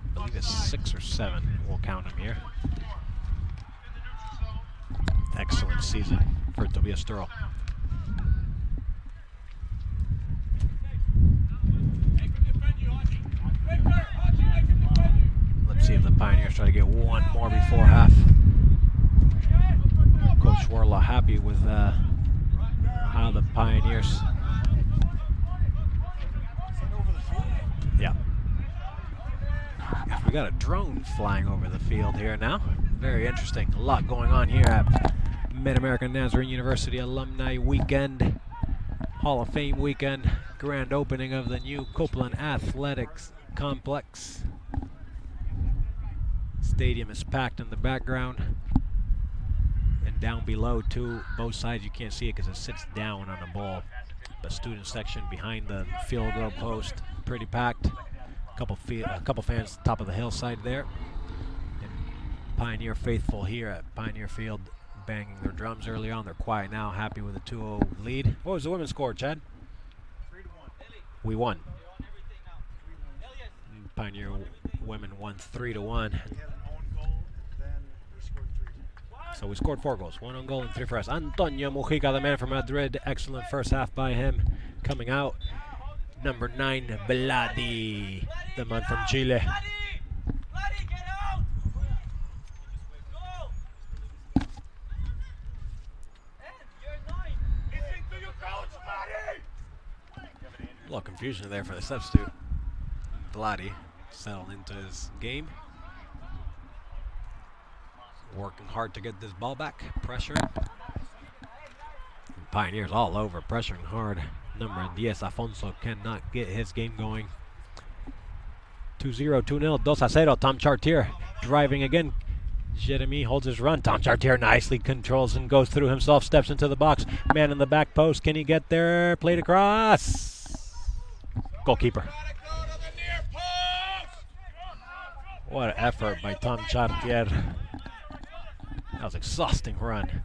C: I believe it's 6 or 7. We'll count them here. excellent season for Tobias Sturl. Let's see if the Pioneers try to get one more before half. Coach Warlaw happy with how the Pioneers. Yeah. We got a drone flying over the field here now. Very interesting. A lot going on here at Mid-American Nazarene University Alumni Weekend, Hall of Fame Weekend, grand opening of the new Copeland Athletics Complex. Stadium is packed in the background. And down below, too, both sides, you can't see it because it sits down on the ball. The student section behind the field goal post, pretty packed. A couple fans top of the hillside there. And Pioneer faithful here at Pioneer Field banging their drums early on. They're quiet now, happy with a 2-0 lead. What was the women's score, Chad?
A: 3-1.
C: We won. Pioneer women won 3-1.
A: We had an own goal, and then we scored 3.
C: So we scored 4 goals, 1 on goal and 3 for us. Antonio Mujica, the man from Madrid, excellent first half by him. Coming out, number 9, Vladi, the man from Chile. A little confusion there for the substitute. Vladi settled into his game. Working hard to get this ball back. Pressure. Pioneers all over, pressuring hard. Number 10, Afonso, cannot get his game going. 2-0, 2-0, 2-0. Tom Chartier driving again. Jeremy holds his run. Tom Chartier nicely controls and goes through himself, steps into the box. Man in the back post. Can he get there? Played across. Goalkeeper. What an effort by Tom Chartier. That was an exhausting run.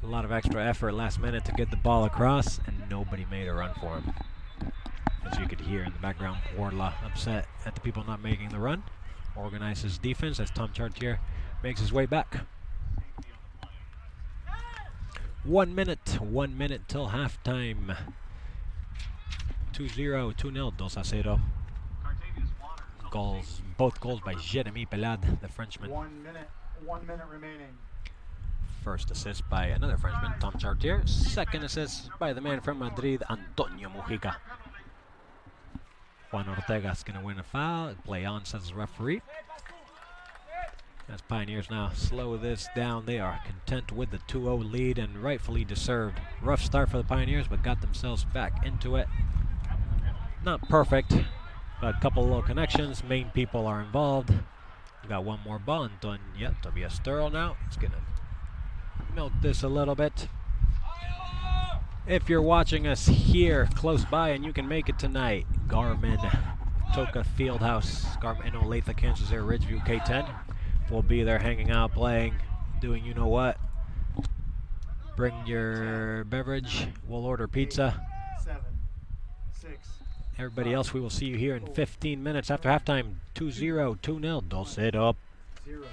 C: A lot of extra effort last minute to get the ball across, and nobody made a run for him. As you could hear in the background, Wardlaw upset at the people not making the run. Organizes defense as Tom Chartier makes his way back. 1 minute till halftime. 2-0, 2-0, 2-0. Goals, both goals by Jeremy Pelad, the Frenchman.
A: 1 minute remaining.
C: First assist by another Frenchman, Tom Chartier. Second assist by the man from Madrid, Antonio Mujica. Juan Ortega's going to win a foul. Play on, says the referee. As Pioneers now slow this down, they are content with the 2-0 lead and rightfully deserved. Rough start for the Pioneers, but got themselves back into it. Not perfect, but a couple little connections. Main people are involved. We got one more ball. Tobias Sturl now. He's going to milk this a little bit. If you're watching us here close by and you can make it tonight, Garmin Toka Fieldhouse, Garmin in Olathe, Kansas, there, Ridgeview K10. We'll be there hanging out, playing, doing you know what. Bring your beverage. We'll order pizza.
A: 7, 6.
C: Everybody else, we will see you here in 15 minutes after halftime. 2-0, 2-0. Dulcedo.
A: 0.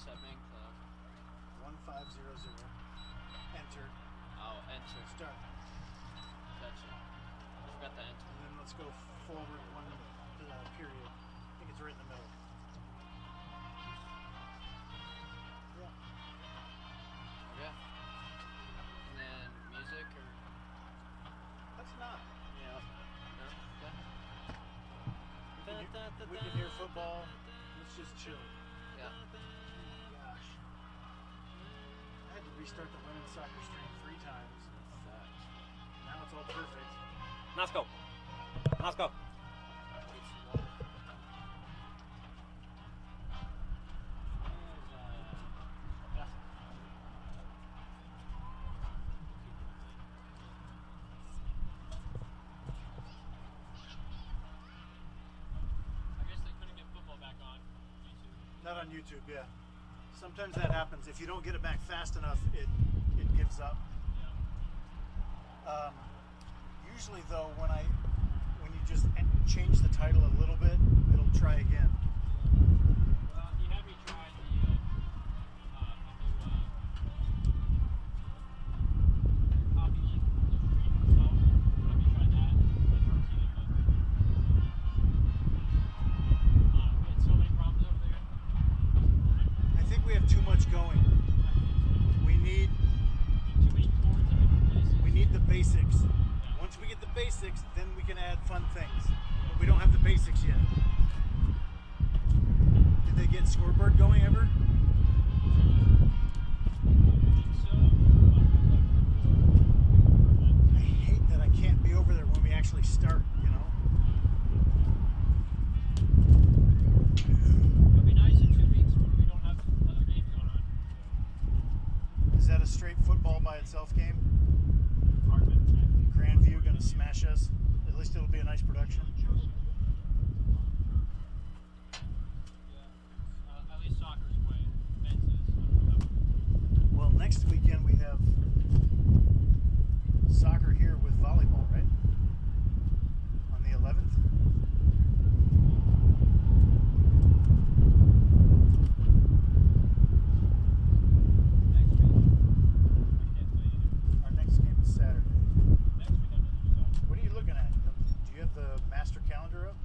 B: Set main club.
A: 1500. Enter.
B: Oh, enter.
A: Start.
B: Gotcha. I forgot the enter.
A: And then let's go forward 1 period. I think it's right in the middle. Yeah.
B: Okay. And then music or?
A: That's not.
B: Yeah. No? Okay.
A: We can hear football. Let's just chill.
B: Yeah.
A: Gosh. I had to restart the women's soccer stream 3 times. Now it's all perfect.
C: Let's go. Let's go.
B: I guess they couldn't get football back on YouTube.
A: Not on YouTube, yeah. Sometimes that happens. If you don't get it back fast enough, it gives up. Usually, though, when you just change the title a little bit, it'll try again.
B: Well, he had me try the new copy stream, so let me try that. We had so many problems over there.
A: I think we have too much going. We need
B: Too many cords in different places.
A: we need the basics. Once we get the basics, then we can add fun things. But we don't have the basics yet. Did they get scoreboard going ever? I hate that I can't be over there when we actually start, you know?
B: It'll be nice in 2 weeks when we don't have other games going on.
A: Is that a straight football by itself game? Grandview gonna smash us. At least it'll be a nice production.
B: At least soccer's away. Men's is. I don't know.
A: Well, next weekend we have soccer here with volleyball, right? On the 11th.
B: Next week, I can't tell you.
A: Our next game is Saturday.
B: Next week I'm gonna do soccer.
A: What are you looking at? Do you have the master calendar up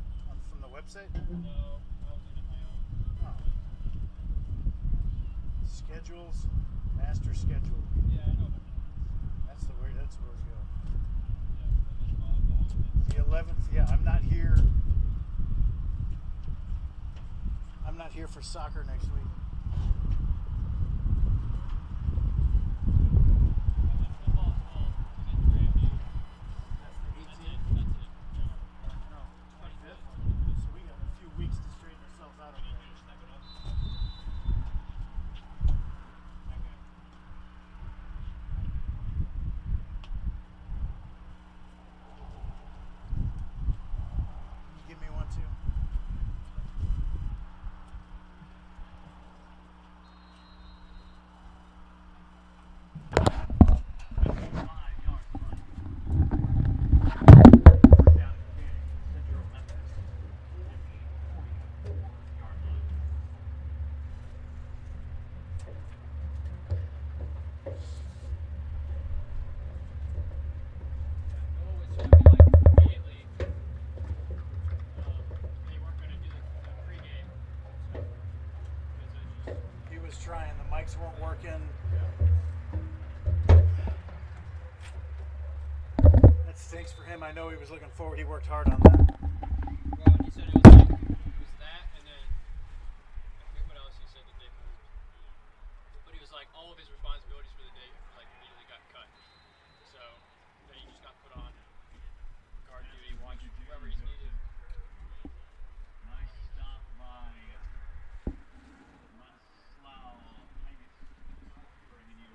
A: from the website?
B: No, I was looking at my own.
A: Oh. Schedules, master schedule.
B: Yeah, I know about that.
A: That's where we go.
B: Yeah, women's volleyball.
A: The 11th, yeah, I'm not here. I'm not here for soccer next week.
B: And then football's all against Grandview.
A: That's the
B: That's
A: 18th.
B: it. That's it. Yeah.
A: No, 25th. So we got a few weeks to straighten ourselves out
B: We
A: over
B: need
A: there.
B: to step it up.
A: Can you give me one too? He was trying, the mics weren't working. That stinks for him. I know he was looking forward. He worked hard on that.
B: Well, he said it was that, and then I forget what else he said that they moved. But he was like, all of his responsibilities for the day like immediately got cut. So then he just got put on guard duty, watch whoever he's needed.
D: Nice stop by Maslow. Bringing you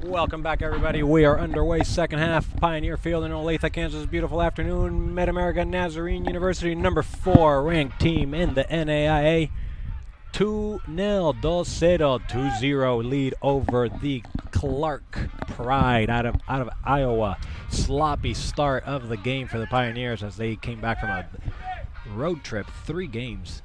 C: Welcome back, everybody. We are underway. Second half. Pioneer Field in Olathe, Kansas. Beautiful afternoon. Mid-America Nazarene University, number 4 ranked team in the NAIA. 2-0, 2-0 lead over the Clarke Pride out of Iowa. Sloppy start of the game for the Pioneers as they came back from a road trip, 3 games.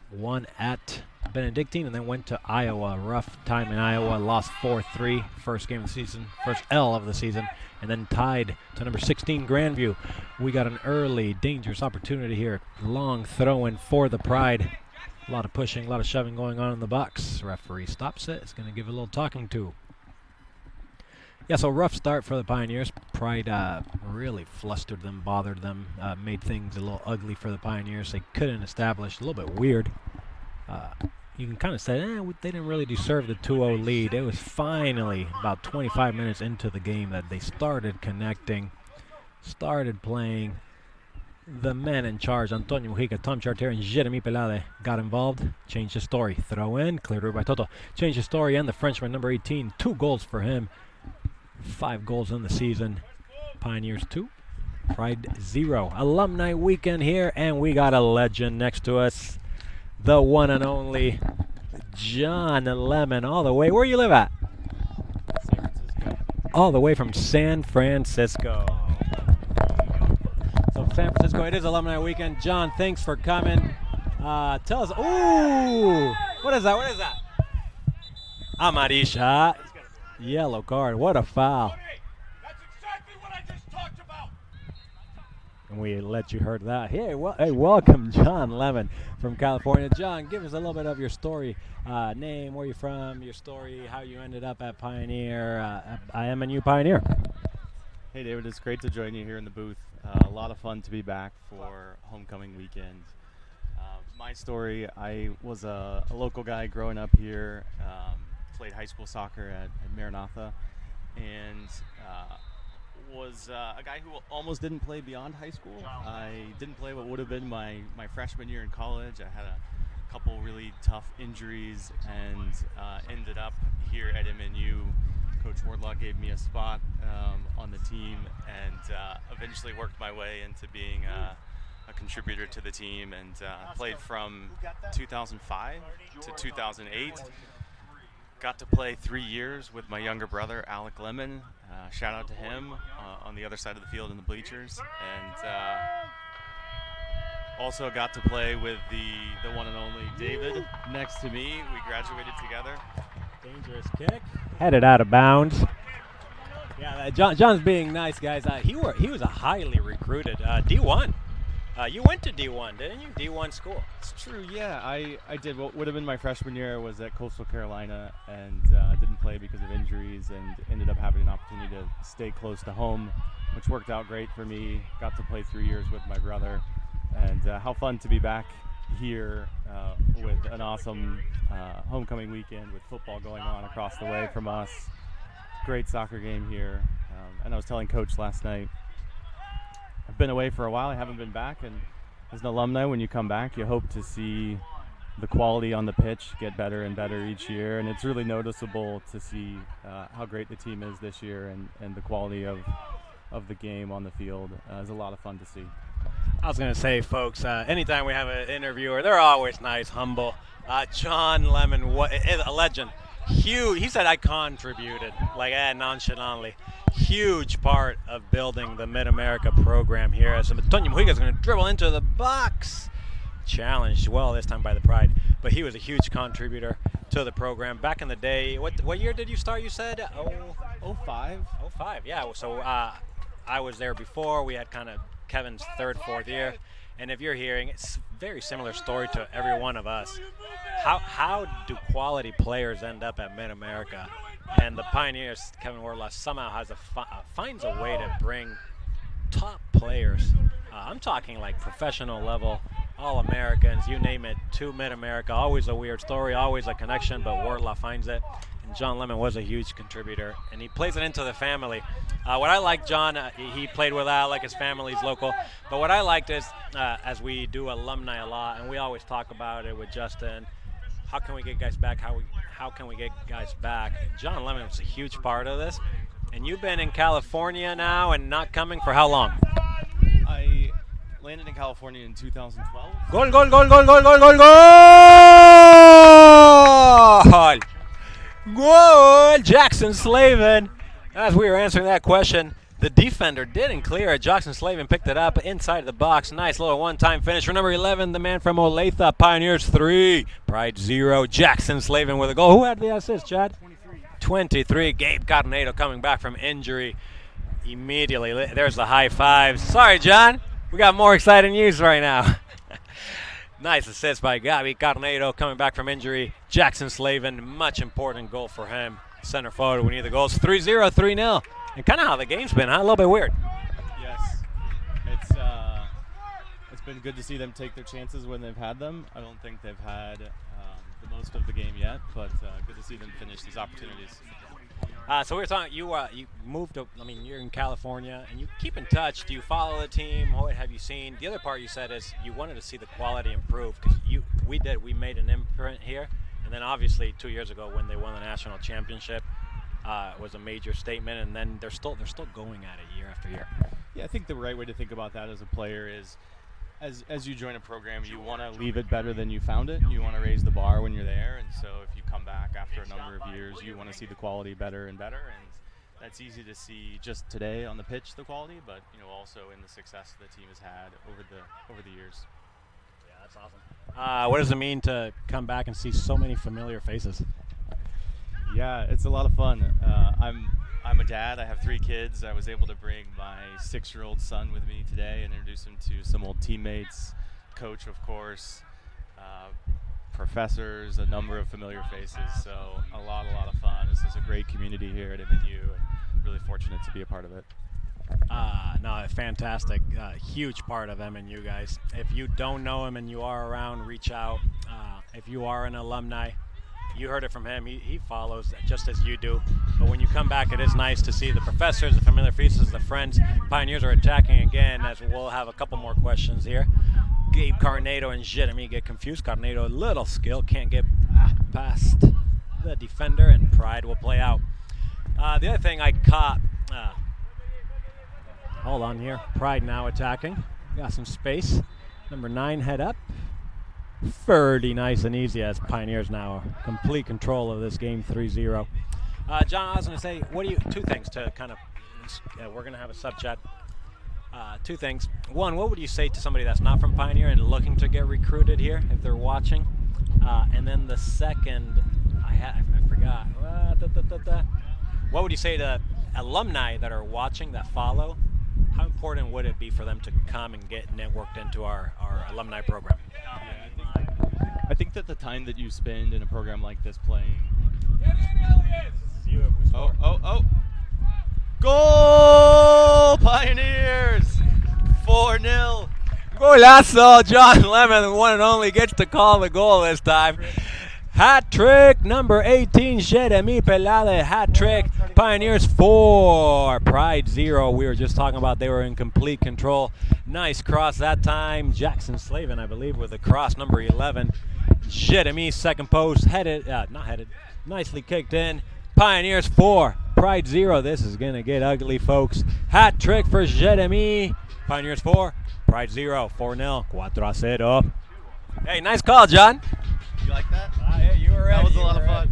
C: One at Benedictine and then went to Iowa. Rough time in Iowa, lost 4-3, first game of the season, first L of the season, and then tied to number 16 Grandview. We got an early, dangerous opportunity here. Long throw-in for the Pride. A lot of pushing, a lot of shoving going on in the box. Referee stops it. It's going to give a little talking to. Yeah, so rough start for the Pioneers. Pride really flustered them, bothered them, made things a little ugly for the Pioneers. They couldn't establish, a little bit weird. You can kind of say, they didn't really deserve the 2-0 lead. It was finally about 25 minutes into the game that they started connecting, started playing. The men in charge, Antonio Mujica, Tom Chartier, and Jeremy Pelade, got involved. Changed the story. Throw in, cleared by Toto. Changed the story, and the Frenchman, number 18, 2 goals for him. 5 goals in the season. Pioneers 2, Pride 0. Alumni weekend here, and we got a legend next to us. The one and only John Lemon, all the way. Where you live at?
E: San Francisco.
C: All the way from San Francisco. So San Francisco, it is Alumni weekend. John, thanks for coming. Tell us. Ooh, what is that? What is that? Amarisha. Yellow card. What a foul.
E: That's exactly what I just talked about.
C: And we let you heard that. Hey, welcome, John Lemon from California. John, give us a little bit of your story. Name, where you're from, your story, how you ended up at Pioneer, MNU Pioneer.
E: Hey, David, it's great to join you here in the booth. A lot of fun to be back for homecoming weekend. My story, I was a local guy growing up here, played high school soccer at Maranatha, and was a guy who almost didn't play beyond high school. I didn't play what would have been my freshman year in college. I had a couple really tough injuries and ended up here at MNU. Coach Wardlaw gave me a spot on the team and eventually worked my way into being a contributor to the team and played from 2005 to 2008. Got to play 3 years with my younger brother, Alec Lemon. Shout out to him on the other side of the field in the bleachers. And also got to play with the one and only David next to me. We graduated together.
C: Dangerous kick. Headed out of bounds. Yeah, John's being nice, guys. He was a highly recruited D1. You went to D1, didn't you? D1 school.
E: It's true, yeah. I did. What would have been my freshman year was at Coastal Carolina and didn't play because of injuries and ended up having an opportunity to stay close to home, which worked out great for me. Got to play 3 years with my brother. And how fun to be back here with an awesome homecoming weekend with football going on across the way from us. Great soccer game here. And I was telling Coach last night, I've been away for a while. I haven't been back. And as an alumni, when you come back, you hope to see the quality on the pitch get better and better each year. And it's really noticeable to see how great the team is this year and the quality of the game on the field. It's a lot of fun to see.
C: I was going to say, folks, anytime we have an interviewer, they're always nice, humble. John Lemon, is a legend. Huge. He said I contributed, nonchalantly. Huge part of building the Mid-America program here. As Antonio Mujica is going to dribble into the box. Challenged well this time by the Pride. But he was a huge contributor to the program. Back in the day, what year did you start, you said?
E: 05.
C: 05, yeah. So I was there before. We had kind of Kevin's third, fourth year. And if you're hearing, it's a very similar story to every one of us. How do quality players end up at Mid-America? And the Pioneers, Kevin Wardlaw, somehow finds a way to bring top players. I'm talking like professional level, All-Americans, you name it, to Mid-America. Always a weird story, always a connection, but Wardlaw finds it. And John Lemon was a huge contributor, and he plays it into the family. What I like, John, he played with Alec, his family's local. But what I liked is, as we do alumni a lot, and we always talk about it with Justin, how can we get guys back? How can we get guys back? John Lemon was a huge part of this. And you've been in California now and not coming for how long?
E: I landed in California in 2012.
C: Goal, goal, goal, goal, goal, goal, goal, goal! Goal! Jackson Slavin. As we were answering that question, the defender didn't clear it. Jackson Slavin picked it up inside the box. Nice little one-time finish for number 11, the man from Olathe. Pioneers 3, Pride 0. Jackson Slavin with a goal. Who had the assist, Chad? 23. Gabe Carnedo coming back from injury immediately. There's the high five. Sorry, John. We got more exciting news right now. Nice assist by Gabi Carnedo coming back from injury. Jackson Slavin, much important goal for him. Center forward, we need the goals. 3-0, 3-0. And kind of how the game's been, huh? A little bit weird.
E: Yes. It's been good to see them take their chances when they've had them. I don't think they've had the most of the game yet, but good to see them finish these opportunities.
C: So we were talking, you moved to, you're in California, and you keep in touch. Do you follow the team? What have you seen? The other part you said is you wanted to see the quality improve, because we made an imprint here. And then obviously 2 years ago when they won the national championship was a major statement, and then they're still going at it year after year.
E: Yeah, I think the right way to think about that as a player is as you join a program, you want to leave it better than you found it. You want to raise the bar when you're there, and so if you come back after a number of years, you want to see the quality better and better, and that's easy to see just today on the pitch, the quality, but also in the success the team has had over the years.
C: Yeah, that's awesome. What does it mean to come back and see so many familiar faces?
E: Yeah, it's a lot of fun. I'm a dad. I have 3 kids. I was able to bring my 6-year-old son with me today and introduce him to some old teammates, coach, of course, professors, a number of familiar faces. So a lot of fun. This is a great community here at MNU, and really fortunate to be a part of it.
C: No, fantastic. Huge part of MNU, guys. If you don't know him and you are around, reach out. If you are an alumni, you heard it from him. He follows just as you do. But when you come back, it is nice to see the professors, the familiar faces, the friends. Pioneers are attacking again, as we'll have a couple more questions here. Gabe Carnedo and Jeremy get confused. Carnedo, a little skill, can't get past the defender, and Pride will play out. The other thing I caught, hold on here. Pride now attacking. Got some space. Number 9 head up. Fairly nice and easy as Pioneers now complete control of this game, 3-0. John, I was going to say, two things to kind of, we're going to have a sub chat. 2 things. One, what would you say to somebody that's not from Pioneer and looking to get recruited here if they're watching? And then the second, I forgot. What would you say to alumni that are watching, that follow? How important would it be for them to come and get networked into our alumni program?
E: I think that the time that you spend in a program like this playing. Oh. Goal! Pioneers! 4-0.
C: Golazo! John Lemon, the one and only, gets to call the goal this time. Hat trick, number 18, Jeremy Pelade, hat trick. Pioneers 4, Pride 0. We were just talking about they were in complete control. Nice cross that time. Jackson Slavin, I believe, with the cross, number 11. Jeremy, second post, nicely kicked in. Pioneers 4, Pride 0. This is going to get ugly, folks. Hat trick for Jeremy. Pioneers 4, Pride 0, 4-0, 4-0. Hey, nice call, John.
E: You like that?
C: Yeah, you were ready.
E: That was a lot of fun.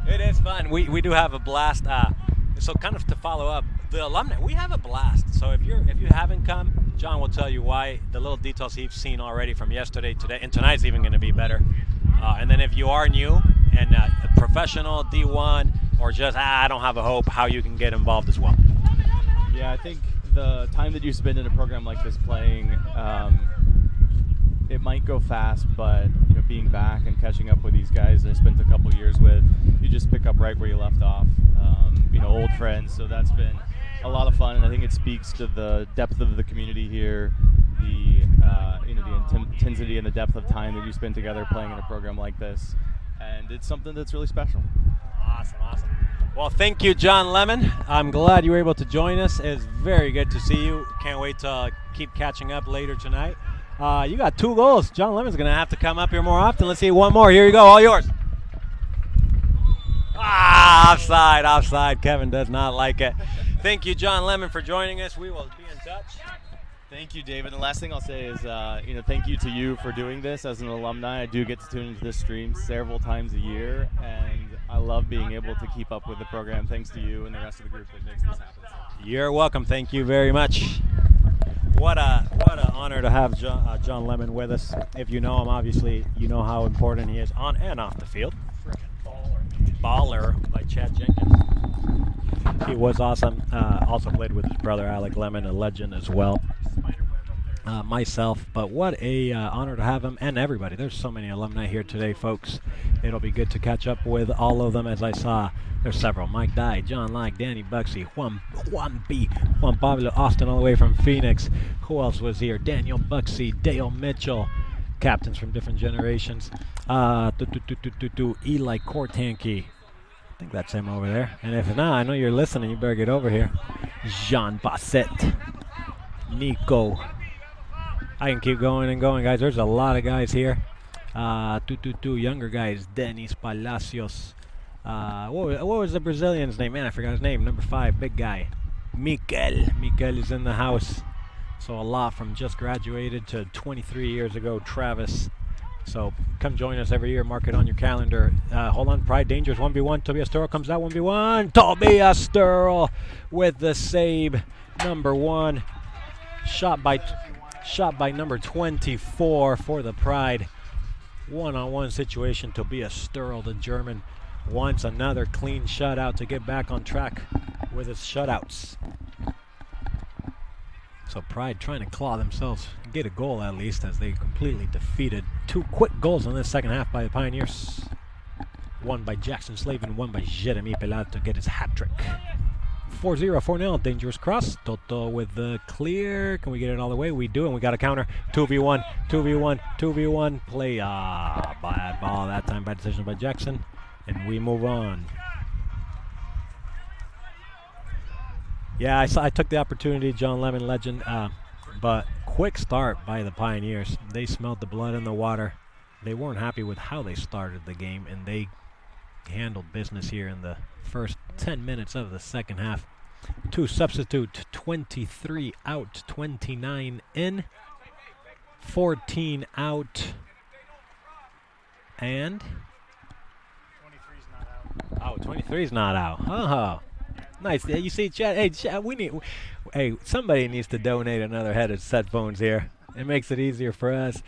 C: It is fun. We do have a blast. So kind of to follow up, the alumni, we have a blast. So if you haven't come, John will tell you why. The little details he's seen already from yesterday, today, and tonight's even going to be better. And then if you are new and a professional, D1, or just I don't have a hope, how you can get involved as well.
E: Yeah, I think the time that you spend in a program like this playing, it might go fast, but being back and catching up with these guys I spent a couple years with, you just pick up right where you left off. Old friends. So that's been a lot of fun, and I think it speaks to the depth of the community here, the intensity and the depth of time that you spend together playing in a program like this, and it's something that's really special.
C: Awesome. Well, thank you, John Lemon. I'm glad you were able to join us. It's very good to see you. Can't wait to keep catching up later tonight. You got 2 goals. John Lemon's going to have to come up here more often. Let's see one more. Here you go. All yours. Offside, offside. Kevin does not like it. Thank you, John Lemon, for joining us. We will be in touch.
E: Thank you, David. The last thing I'll say is, thank you to you for doing this. As an alumni, I do get to tune into this stream several times a year, and I love being able to keep up with the program thanks to you and the rest of the group that makes this happen.
C: You're welcome. Thank you very much. What a honor to have John Lemon with us. If you know him, obviously, you know how important he is on and off the field. Baller by Chad Jenkins. He was awesome. Also played with his brother Alec Lemon, a legend as well. Myself, but what a honor to have him and everybody. There's so many alumni here today, folks. It'll be good to catch up with all of them. As I saw, there's several: Mike Dye, John Like, Danny Buxey, Juan B, Juan Pablo Austin, all the way from Phoenix. Who else was here? Daniel Buxey, Dale Mitchell, captains from different generations. Eli Kortanke. I think that's him over there. And if not, I know you're listening. You better get over here. Jean Bassett, Nico. I can keep going and going, guys. There's a lot of guys here. Younger guys. Denis Palacios. What was the Brazilian's name? Man, I forgot his name. Number 5, big guy. Mikel. Mikel is in the house. So a lot from just graduated to 23 years ago, Travis. So come join us every year. Mark it on your calendar. Hold on. Pride Dangers 1v1. Tobias Sturl comes out 1v1. Tobias Sturl with the save. Number 1. Shot by number 24 for the Pride. One-on-one situation. Tobias Sturl, the German, wants another clean shutout to get back on track with his shutouts. So Pride trying to claw themselves, get a goal at least, as they completely defeated 2 quick goals in this second half by the Pioneers. One by Jackson Slavin, one by Jeremy Pelad to get his hat trick. 4-0, 4-0, dangerous cross. Toto with the clear. Can we get it all the way? We do, and we got a counter. 2v1, 2v1, 2v1. Play, bad ball that time, bad decision by Jackson. And we move on. Yeah, I took the opportunity, John Lemon, legend. But quick start by the Pioneers. They smelled the blood in the water. They weren't happy with how they started the game, and they handled business here in the first 10 minutes of the second half. 2 substitute, 23 out, 29 in, 14 out, and
A: 23's not out.
C: oh, 23's not out. Oh, nice. Yeah, you see, Chad. Hey, Chad, somebody needs to donate another head of set phones here. It makes it easier for us.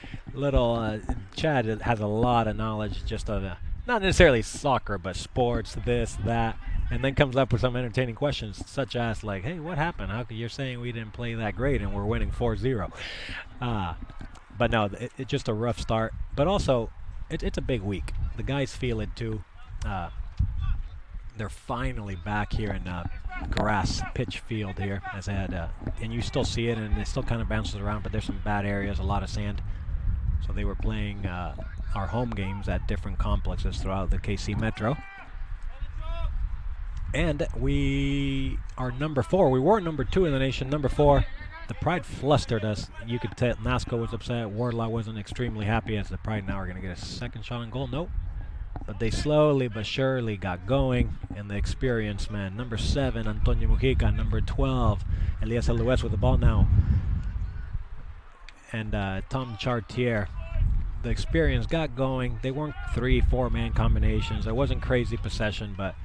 C: Chad has a lot of knowledge just of not necessarily soccer, but sports, this, that, and then comes up with some entertaining questions, such as like, hey, what happened? How come you're saying we didn't play that great and we're winning 4-0? But no, it's just a rough start. But also, it's a big week. The guys feel it too. They're finally back here in grass pitch field here, as I had, and you still see it, and it still kind of bounces around, but there's some bad areas, a lot of sand. So they were playing our home games at different complexes throughout the KC Metro. And we are number 4. We were number 2 in the nation, number 4. The Pride flustered us. You could tell Nasco was upset. Wardlaw wasn't extremely happy, as the Pride now are going to get a second shot on goal. Nope. But they slowly but surely got going, and the experienced man, number 7, Antonio Mujica, number 12, Elias Elues with the ball now, and Tom Chartier. The experience got going. They weren't 3-4 man combinations. There wasn't crazy possession, but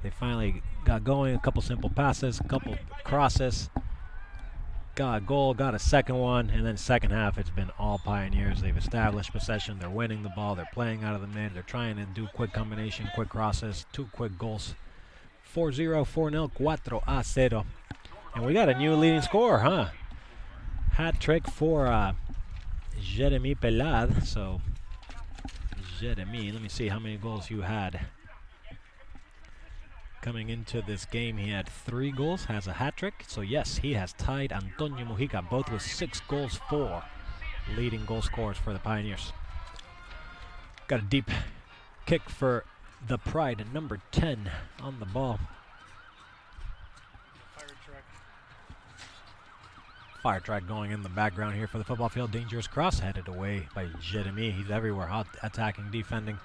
C: they finally got going. A couple simple passes, a couple crosses. Got a goal, got a second one, and then second half it's been all Pioneers. They've established possession, they're winning the ball, they're playing out of the mid, they're trying to do quick combination, quick crosses, 2 quick goals. 4-0, 4-0, 4-0. And we got a new leading scorer, huh? Hat trick for Jeremy Pelad. So, Jeremy, let me see how many goals you had. Coming into this game, he had 3 goals, has a hat trick. So yes, he has tied Antonio Mujica, both with 6 goals for leading goal scorers for the Pioneers. Got a deep kick for the Pride, number 10 on the ball. fire track going in the background here for the football field. Dangerous cross headed away by Jeremy. He's everywhere, attacking, defending.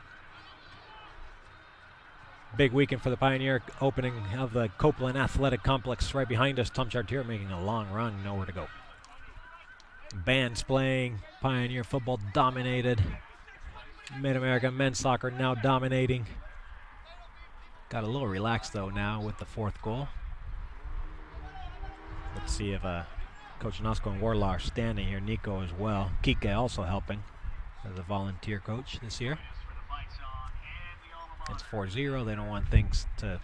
C: Big weekend for the Pioneer, opening of the Copeland Athletic Complex right behind us. Tom Chartier making a long run, nowhere to go. Bands playing, Pioneer football dominated. Mid-America men's soccer now dominating. Got a little relaxed though now with the 4th goal. Let's see if Coach Nosko and Warlaw are standing here. Nico as well. Kike also helping as a volunteer coach this year. It's 4-0. They don't want things to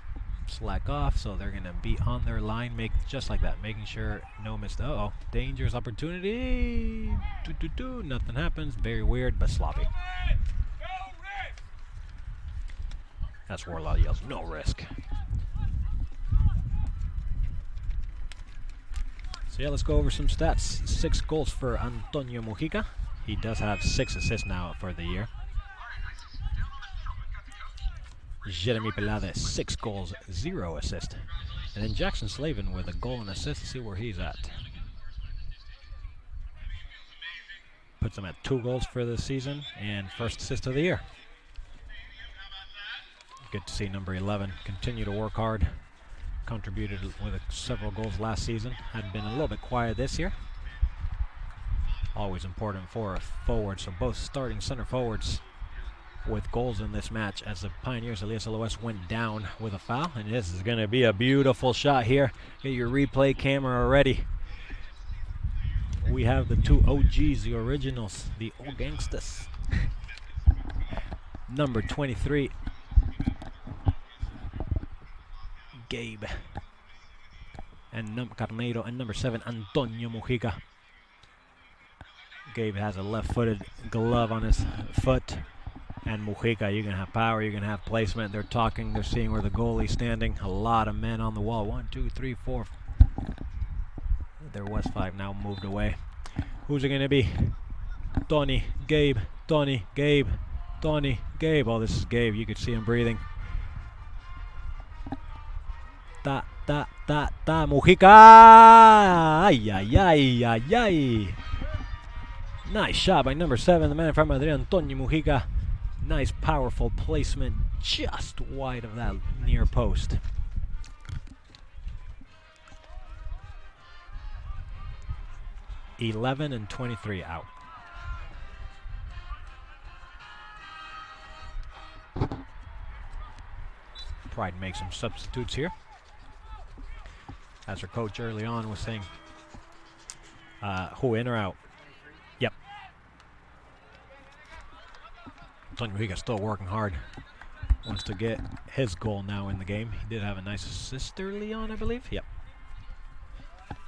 C: slack off, so they're going to be on their line, just like that, making sure no missed. Uh-oh, dangerous opportunity. Nothing happens. Very weird, but sloppy. That's Warlaw yells, no risk. So yeah, let's go over some stats. 6 goals for Antonio Mujica. He does have 6 assists now for the year. Jeremy Pelade, 6 goals, 0 assists. And then Jackson Slavin with a goal and assist. See where he's at. Puts him at 2 goals for the season and 1st assist of the year. Good to see number 11 continue to work hard. Contributed with several goals last season. Had been a little bit quiet this year. Always important for a forward. So both starting center forwards with goals in this match as the Pioneers, Elias Aloes, went down with a foul. And this is going to be a beautiful shot here. Get your replay camera ready. We have the 2 OGs, the originals, the old gangsters. Number 23, Gabe, and Carneiro, and number 7, Antonio Mujica. Gabe has a left-footed glove on his foot, and Mujica, you're going to have power, you're going to have placement. They're talking, they're seeing where the goalie's standing. A lot of men on the wall. 1, 2, 3, 4. There was 5, now moved away. Who's it going to be? Tony, Gabe, Tony, Gabe, Tony, Gabe. Oh, this is Gabe. You could see him breathing. Mujica! Ay, ay, ay, ay, ay. Nice shot by number 7, the man from Madrid, Antonio Mujica. Nice, powerful placement just wide of that near post. (11 and 23 out). Pride makes some substitutes here. As our coach early on was saying, who in or out? Yep. Antonio Mujica still working hard. Wants to get his goal now in the game. He did have a nice assist early on, I believe. Yep.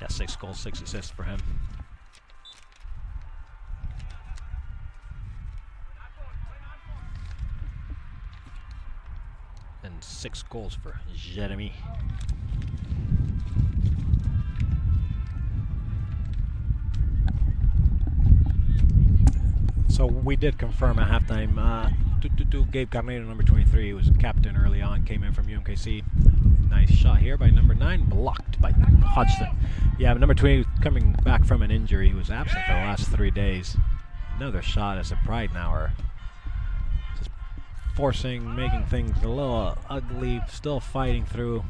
C: Yeah, 6 goals, 6 assists for him. And 6 goals for Jeremy. So we did confirm at halftime. Gabe Carneiro, number 23, who was captain early on, came in from UMKC. Nice shot here by number 9, blocked by Hodgson. Yeah, but number 20 coming back from an injury. He was absent for the last 3 days. Another shot as a Pride now are just forcing, making things a little ugly, still fighting through,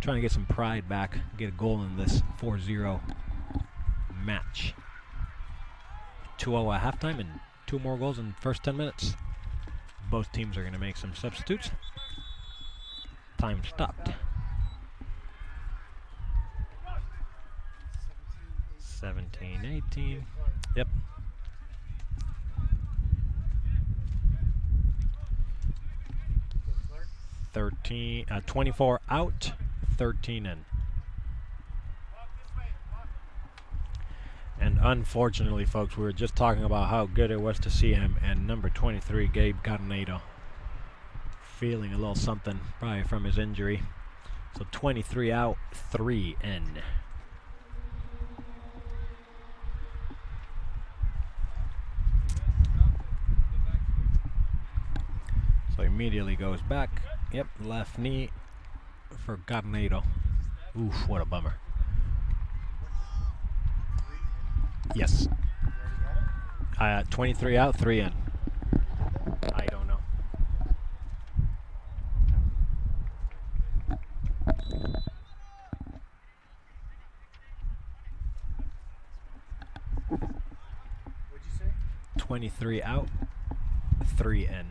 C: trying to get some Pride back, get a goal in this 4-0 match. 2-0 at halftime and 2 more goals in the first 10 minutes. Both teams are going to make some substitutes. Time stopped. 17-18. Yep. 24 out, 13 in. And unfortunately, folks, we were just talking about how good it was to see him, and number 23, Gabe Carneiro, feeling a little something, probably from his injury. So 23 out, 3 in. So immediately goes back. Yep, left knee for Carneiro. Oof, what a bummer. Yes.
A: You already got it?
C: 23 out, 3 in. I don't know.
A: What'd you say?
C: 23 out, 3 in.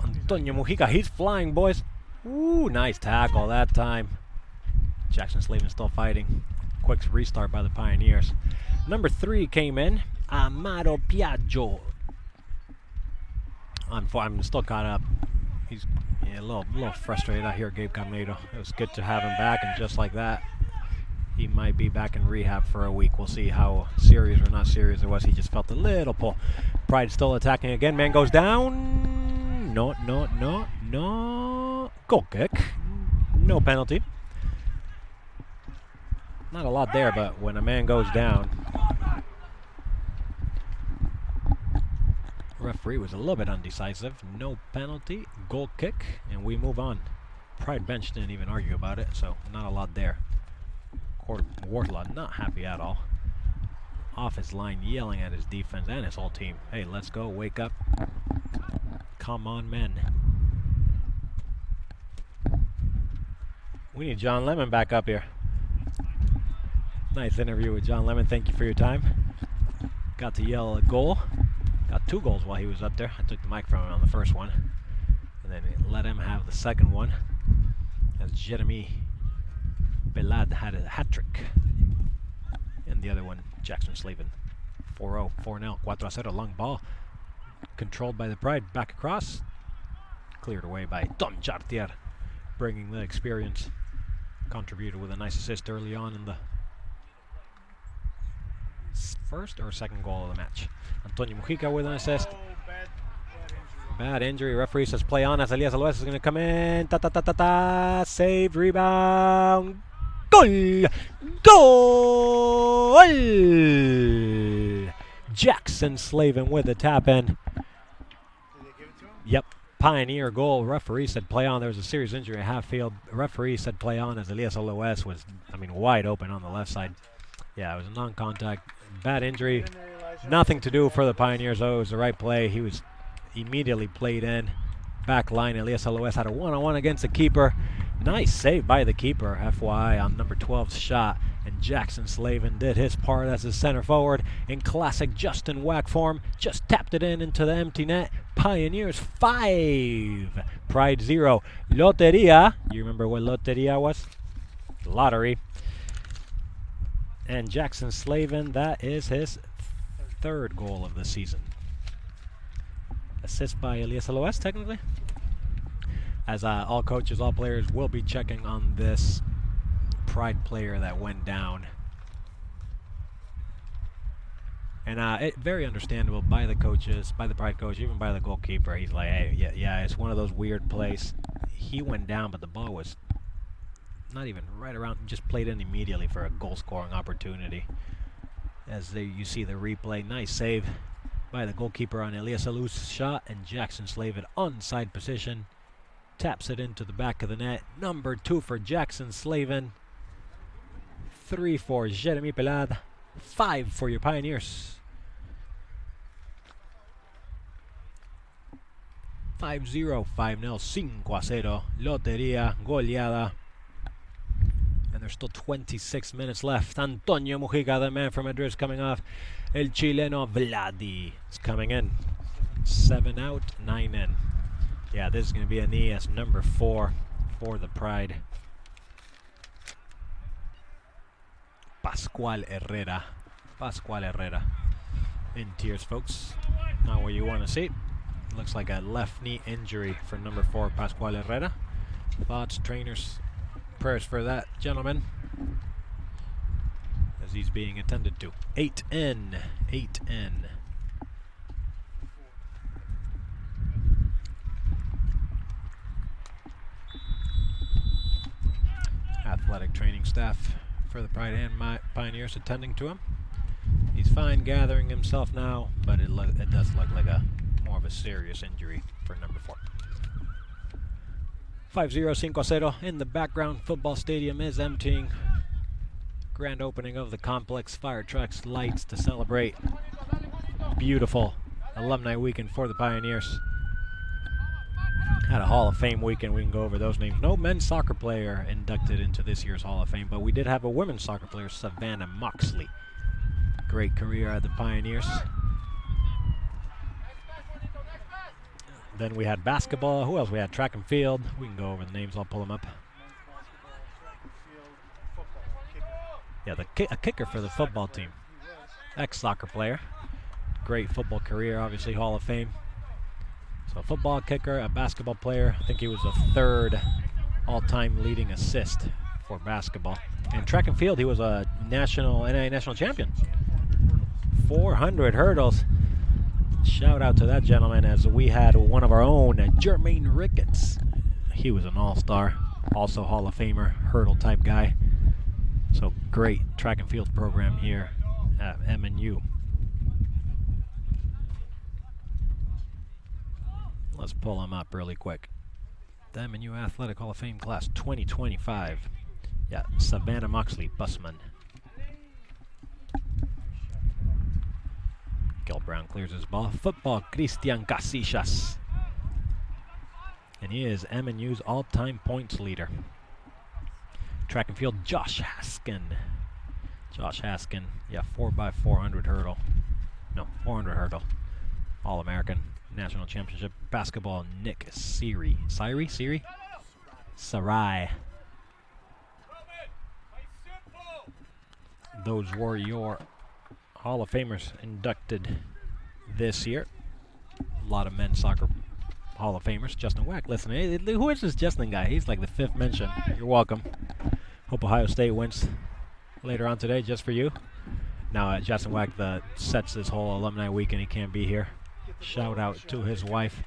C: Antonio Mujica, he's flying, boys. Ooh, nice tackle that time. Jackson Slavin still fighting. Quick restart by the Pioneers. Number 3 came in, Amaro Piaggio. I'm still caught up. He's a little frustrated out here, Gabe Caminado. It was good to have him back, and just like that, he might be back in rehab for a week. We'll see how serious or not serious it was. He just felt a little pull. Pride still attacking again. Man goes down. No. Goal kick. No penalty. Not a lot there, but when a man goes down, referee was a little bit undecisive. No penalty. Goal kick, and we move on. Pride bench didn't even argue about it, so not a lot there. Wardlaw not happy at all. Off his line, yelling at his defense and his whole team. Hey, let's go, wake up. Come on, men. We need John Lemon back up here. Nice interview with John Lemon. Thank you for your time. Got to yell a goal. Got 2 goals while he was up there. I took the mic from him on the first one. And then let him have the second one. As Jeremy Belad had a hat trick. And the other one, Jackson Slavin. 4-0, 4-0, 4-0, long ball. Controlled by the Pride, back across. Cleared away by Tom Chartier, bringing the experience. Contributed with a nice assist early on in the first or second goal of the match. Antonio Mujica with an assist.
A: Oh, bad injury.
C: Bad injury. Referee says play on as Elias Aloes is going to come in. Saved, rebound. Goal! Goal! Jackson Slavin with the tap in.
A: Did they give it to him?
C: Yep. Pioneer goal. Referee said play on. There was a serious injury at half field. Referee said play on as Elias Aloes was, wide open on the left side. Yeah, it was a non-contact. Bad injury.
A: Didn't they realize
C: Nothing to do for the Pioneers, though. It was the right play. He was immediately played in. Back line, Elias Aloes had a one-on-one against the keeper. Nice save by the keeper, FYI, on number 12's shot. And Jackson Slavin did his part as a center forward in classic Justin Wack form. Just tapped it into the empty net. Pioneers 5, Pride 0. Loteria. You remember what Loteria was? Lottery. And Jackson Slavin, that is his 3rd goal of the season. Assist by Elias Aloes, technically. As all coaches, all players will be checking on this Pride player that went down. And it very understandable by the coaches, by the Pride coach, even by the goalkeeper. He's like, hey, yeah, it's one of those weird plays. He went down, but the ball was not even right around, just played in immediately for a goal-scoring opportunity. As you see the replay, nice save by the goalkeeper on Elias Aloes' shot, and Jackson Slavin onside position. Taps it into the back of the net. Number 2 for Jackson Slavin. 3 for Jeremy Pelad. 5 for your Pioneers. 5-0, 5-0, 5-0. Loteria, goleada. And there's still 26 minutes left. Antonio Mujica, the man from Madrid, is coming off. El Chileno Vladi is coming in. 7 out, 9 in. Yeah, this is going to be a knee as number 4 for the Pride. Pascual Herrera. In tears, folks. Not what you want to see. Looks like a left knee injury for number 4, Pascual Herrera. Thoughts, trainers, prayers for that gentleman, as he's being attended to. 8 in. Athletic training staff for the Pride and Pioneers attending to him. He's fine gathering himself now, but it does look like more of of a serious injury for number 4. 5-0, 5-0 in the background. Football stadium is emptying. Grand opening of the complex. Fire trucks, lights to celebrate. Beautiful alumni weekend for the Pioneers. Had a Hall of Fame weekend. We can go over those names. No men's soccer player inducted into this year's Hall of Fame, but we did have a women's soccer player, Savannah Moxley. Great career at the Pioneers. Then we had basketball. Who else? We had track and field. We can go over the names. I'll pull them up.
A: Men's basketball, track and field, football, kicker.
C: Yeah, a kicker for the football team.
A: He was.
C: Ex-soccer player. Great football career, obviously Hall of Fame. So a football kicker, a basketball player. I think he was the 3rd all-time leading assist for basketball. And track and field, he was a NAIA national champion. 400 hurdles. Shout out to that gentleman, as we had one of our own, Jermaine Ricketts. He was an all-star, also Hall of Famer, hurdle type guy. So great track and field program here at MNU. Let's pull them up really quick. The MNU Athletic Hall of Fame class 2025. Yeah, Savannah Moxley, busman. Gil Brown clears his ball. Football, Cristian Casillas. And he is MNU's all-time points leader. Track and field, Josh Haskin. Josh Haskin, yeah, 4x400 hurdle. No, 400 hurdle. All-American National Championship. Basketball, Nick Siri. Sarai. Those were your Hall of Famers inducted this year. A lot of men's soccer Hall of Famers. Justin Wack, listen, hey, who is this Justin guy? He's like the 5th mention. You're welcome. Hope Ohio State wins later on today, just for you. Now, Justin Wack sets this whole alumni weekend. He can't be here. Shout out to his wife.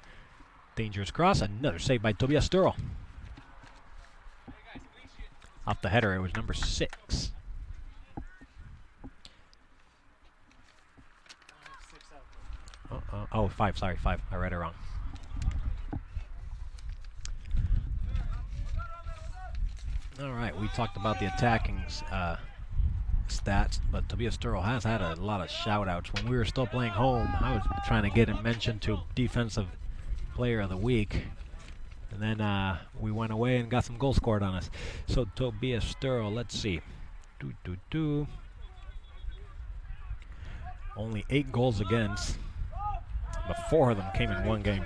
C: Dangerous cross. Another save by Tobias Sturl. Off the header, it was number 6. Oh, 5. Sorry, 5. I read it wrong. All right, we talked about the attacking stats, but Tobias Sturl has had a lot of shout-outs. When we were still playing home, I was trying to get him mentioned to Defensive Player of the Week. And then we went away and got some goals scored on us. So Tobias Sturl, let's see. Only 8 goals against, but 4 of them came in one game.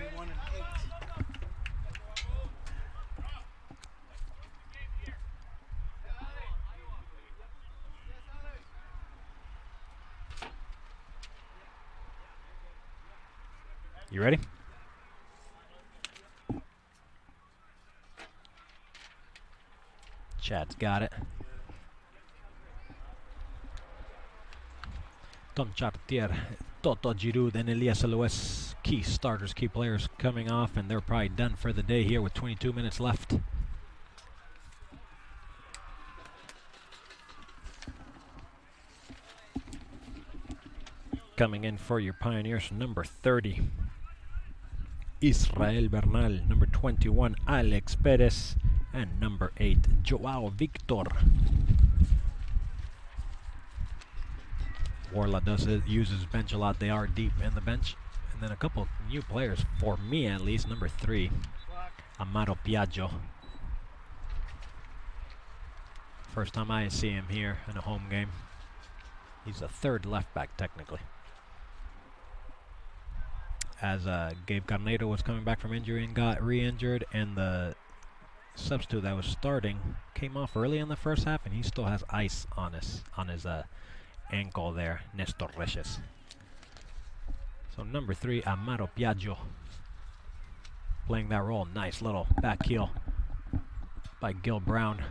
C: You ready? Chad's got it. Tom Chartier, Toto Giroud, and Elias Aloes, key starters, key players coming off, and they're probably done for the day here with 22 minutes left. Coming in for your Pioneers, number 30, Israel Bernal, number 21, Alex Perez, and number 8, Joao Victor. Warla uses bench a lot. They are deep in the bench. And then a couple new players, for me at least. Number 3, Amaro Piaggio. First time I see him here in a home game. He's a 3rd left back technically. As Gabe Carneiro was coming back from injury and got re-injured, and the substitute that was starting came off early in the first half, and he still has ice on his ankle there, Nestor Reyes. So number 3, Amaro Piaggio, playing that role. Nice little back heel by Gil Brown.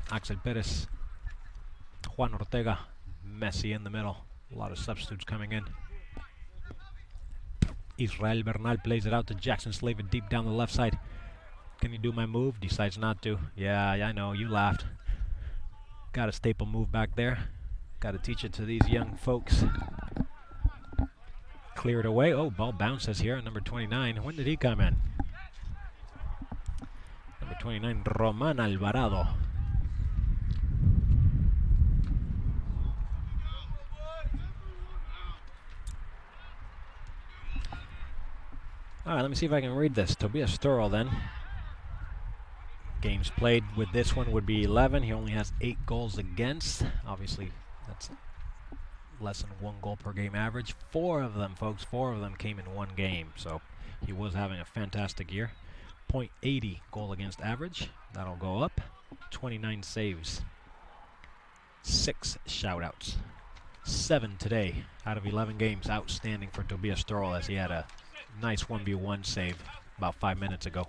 C: Axel Perez, Juan Ortega, Messi in the middle. A lot of substitutes coming in. Israel Bernal plays it out to Jackson Slavin deep down the left side. Can you do my move? Decides not to. Yeah, I know, you laughed. Got a staple move back there. Got to teach it to these young folks. cleared away. Oh, ball bounces here. Number 29. When did he come in? Number 29, Roman Alvarado. All right, let me see if I can read this. Tobias Sturl then. Games played with this one would be 11. He only has 8 goals against. Obviously, that's less than 1 goal per game average. 4 of them, folks, 4 of them came in 1 game. So he was having a fantastic year. .80 goal against average. That'll go up. 29 saves. 6 shoutouts. 7 today out of 11 games. Outstanding for Tobias Sturl as he had a nice 1v1 save about 5 minutes ago.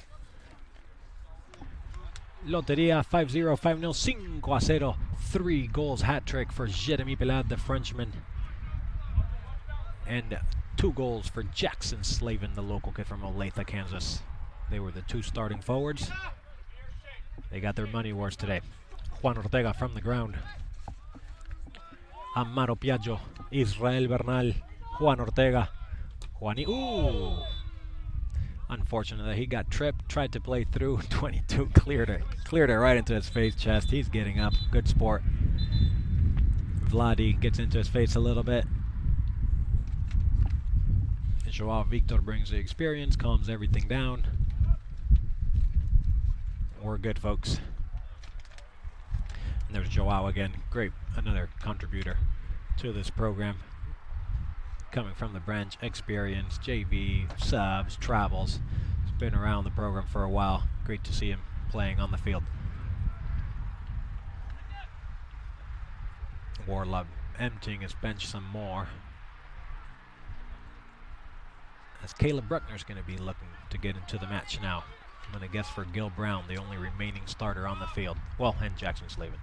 C: Loteria 5-0, 5-0, 5-0. 3 goals hat trick for Jeremy Pelad, the Frenchman. And 2 goals for Jackson Slavin, the local kid from Olathe, Kansas. They were the 2 starting forwards. They got their money worth today. Juan Ortega from the ground. Amaro Piaggio, Israel Bernal, Juan Ortega. Ooh! Unfortunate that he got tripped, tried to play through. 22 cleared it right into his face chest. He's getting up. Good sport. Vladi gets into his face a little bit. And Joao Victor brings the experience, calms everything down. We're good, folks. And there's Joao again. Great, another contributor to this program. Coming from the branch, experience, JV, subs, travels. He's been around the program for a while. Great to see him playing on the field. Warlove emptying his bench some more. As Caleb Bruckner's going to be looking to get into the match now. I'm going to guess for Gil Brown, the only remaining starter on the field. Well, and Jackson Slavin.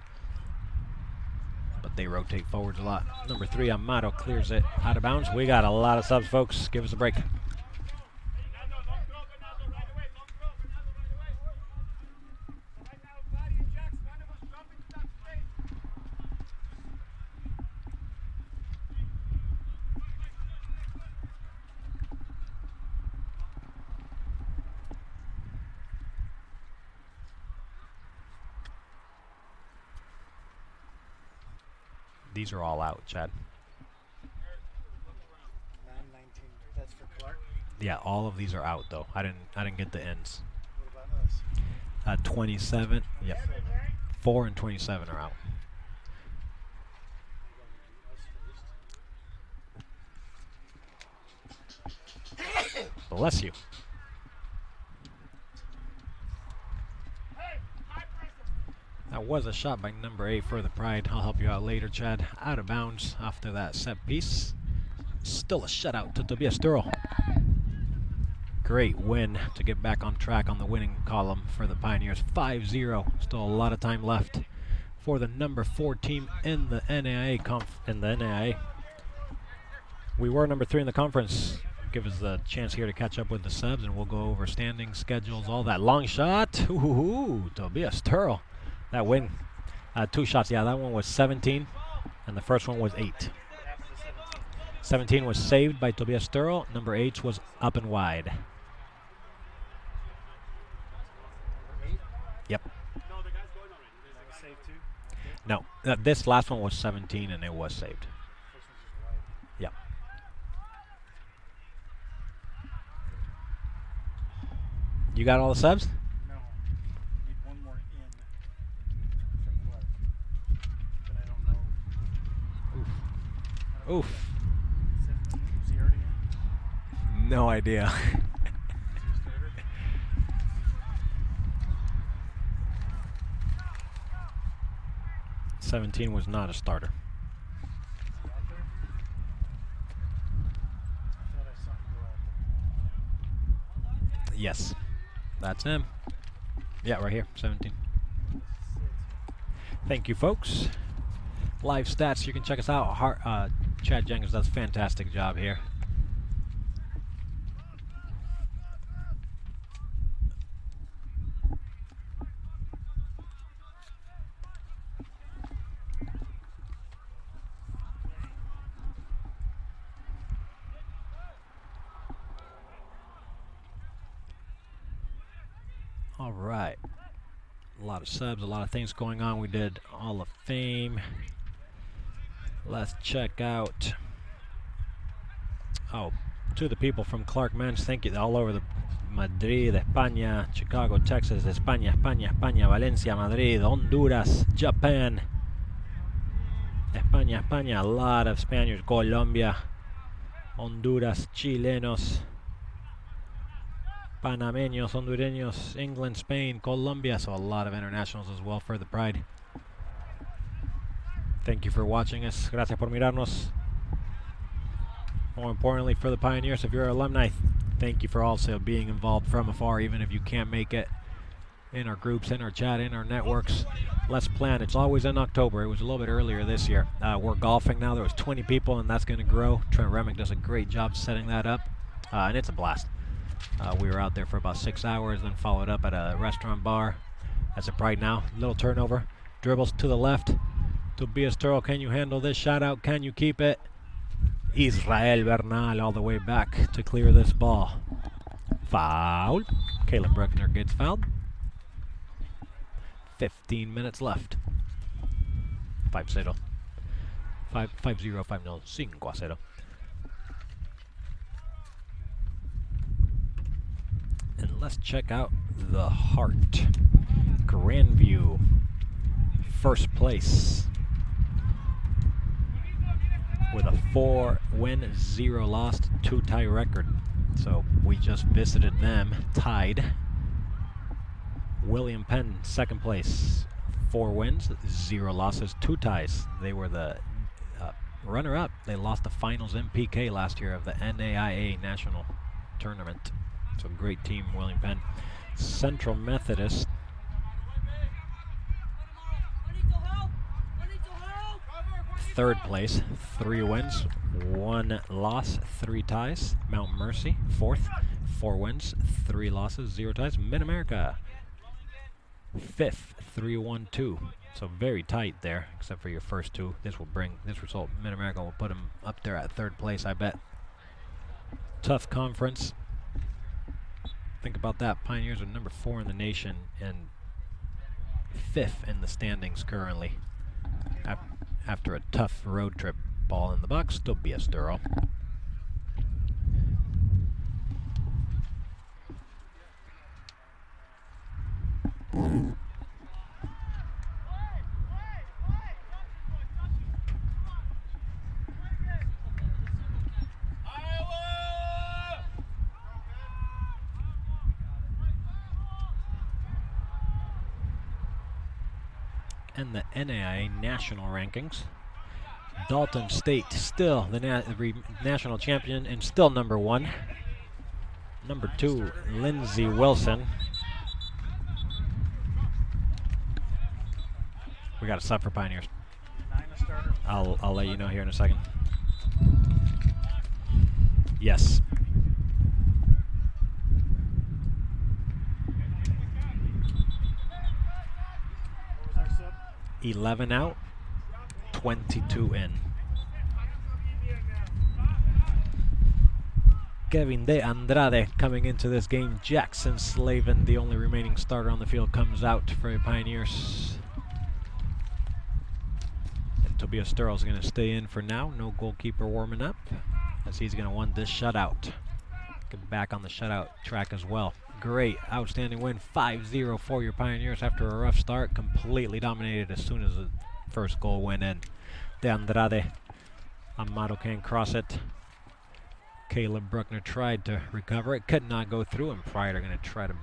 C: But they rotate forwards a lot. Number 3, Amado clears it out of bounds. We got a lot of subs, folks. Give us a break. These are all out, Chad.
A: 9-19. That's for Clarke.
C: Yeah, all of these are out though. I didn't get the ends.
A: What about us?
C: 27. Yep. 4 and 27 are out. Bless you. That was a shot by number 8 for the Pride. I'll help you out later, Chad. Out of bounds after that set piece. Still a shutout to Tobias Sturl. Great win to get back on track on the winning column for the Pioneers. 5-0. Still a lot of time left for the number 4 team in the NAIA. We were number 3 in the conference. Give us a chance here to catch up with the subs, and we'll go over standings, schedules, all that. Long shot. Ooh, Tobias Sturl. That win. 2 shots. Yeah, that one was 17, and the first one was 8. 17 was saved by Tobias Sturl. Number 8 was up and wide. Yep. No, this last one was 17, and it was saved. Yep. You got all the subs?
A: No. Need one more in for Clarke. But I don't know.
C: Oof.
A: 17. Was he already in?
C: No idea. 17 was not a starter.
A: Is he out there? I thought I saw him go out there.
C: Yes. That's him. Yeah, right here, 17. Thank you, folks. Live stats, you can check us out. Chad Jenkins does a fantastic job here. All right. A lot of subs, a lot of things going on. We did Hall of Fame. Let's check out. Oh, to the people from Clarke Men's, thank you. All over the Madrid, España, Chicago, Texas, España, España, España, Valencia, Madrid, Honduras, Japan, España, España. A lot of Spaniards. Colombia, Honduras, Chilenos, Panameños, Hondureños, England, Spain, Colombia. So a lot of internationals as well for the Pride. Thank you for watching us. Gracias por mirarnos. More importantly, for the Pioneers, if you're an alumni, thank you for also being involved from afar, even if you can't make it in our groups, in our chat, in our networks. Let's plan. It's always in October. It was a little bit earlier this year. We're golfing now. There was 20 people, and that's going to grow. Trent Remick does a great job setting that up, and it's a blast. We were out there for about 6 hours, then followed up at a restaurant bar. That's a Pride now. Little turnover. Dribbles to the left. Tobias Turl, can you handle this shot out? Can you keep it? Israel Bernal all the way back to clear this ball. Foul. Caleb Bruckner gets fouled. 15 minutes left. 5-0. 5-0, 5-0, 5-0. And let's check out the Heart. Grandview, first place, with a 4-win, 0-loss, 2-tie record. So we just visited them, tied. William Penn, second place, 4 wins, 0 losses, 2 ties. They were the runner-up. They lost the finals in PK last year of the NAIA National Tournament. So great team, William Penn. Central Methodist, third place, 3 wins, 1 loss, 3 ties. Mount Mercy, fourth, 4 wins, 3 losses, 0 ties. Mid-America, fifth, 3-1-2. So very tight there, except for your first 2. This result, Mid-America will put them up there at third place, I bet. Tough conference. Think about that. Pioneers are number 4 in the nation and 5th in the standings currently. After a tough road trip. Ball in the box, Tobias Durrell. And the NAIA national rankings. Dalton State still the national champion and still number 1. Number 2, Lindsey Wilson. We got a sub for Pioneers. I'll let you know here in a second. Yes. 11 out, 22 in. Kevin De Andrade coming into this game. Jackson Slavin, the only remaining starter on the field, comes out for the Pioneers. And Tobias Sturl is going to stay in for now. No goalkeeper warming up, as he's going to want this shutout. Get back on the shutout track as well. Great, outstanding win, 5-0 for your Pioneers after a rough start. Completely dominated as soon as the first goal went in. De Andrade, Amado can't cross it. Caleb Bruckner tried to recover it, could not go through, and Pride are going to try to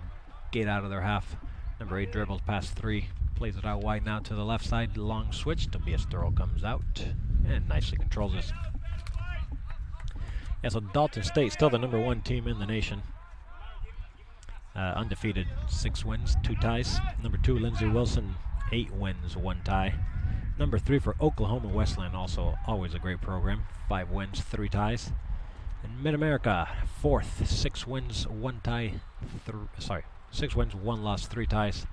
C: get out of their half. Number 8 dribbles past 3, plays it out wide now to the left side, long switch. Tobias Durrell comes out and nicely controls this. Yeah, so Dalton State still the number 1 team in the nation. Undefeated, 6 wins, 2 ties. Number 2, Lindsey Wilson, 8 wins, 1 tie. Number 3 for Oklahoma Wesleyan, also always a great program, 5 wins, 3 ties. And Mid-America, 4th, 6 wins, 1 tie. 6 wins, 1 loss, 3 ties.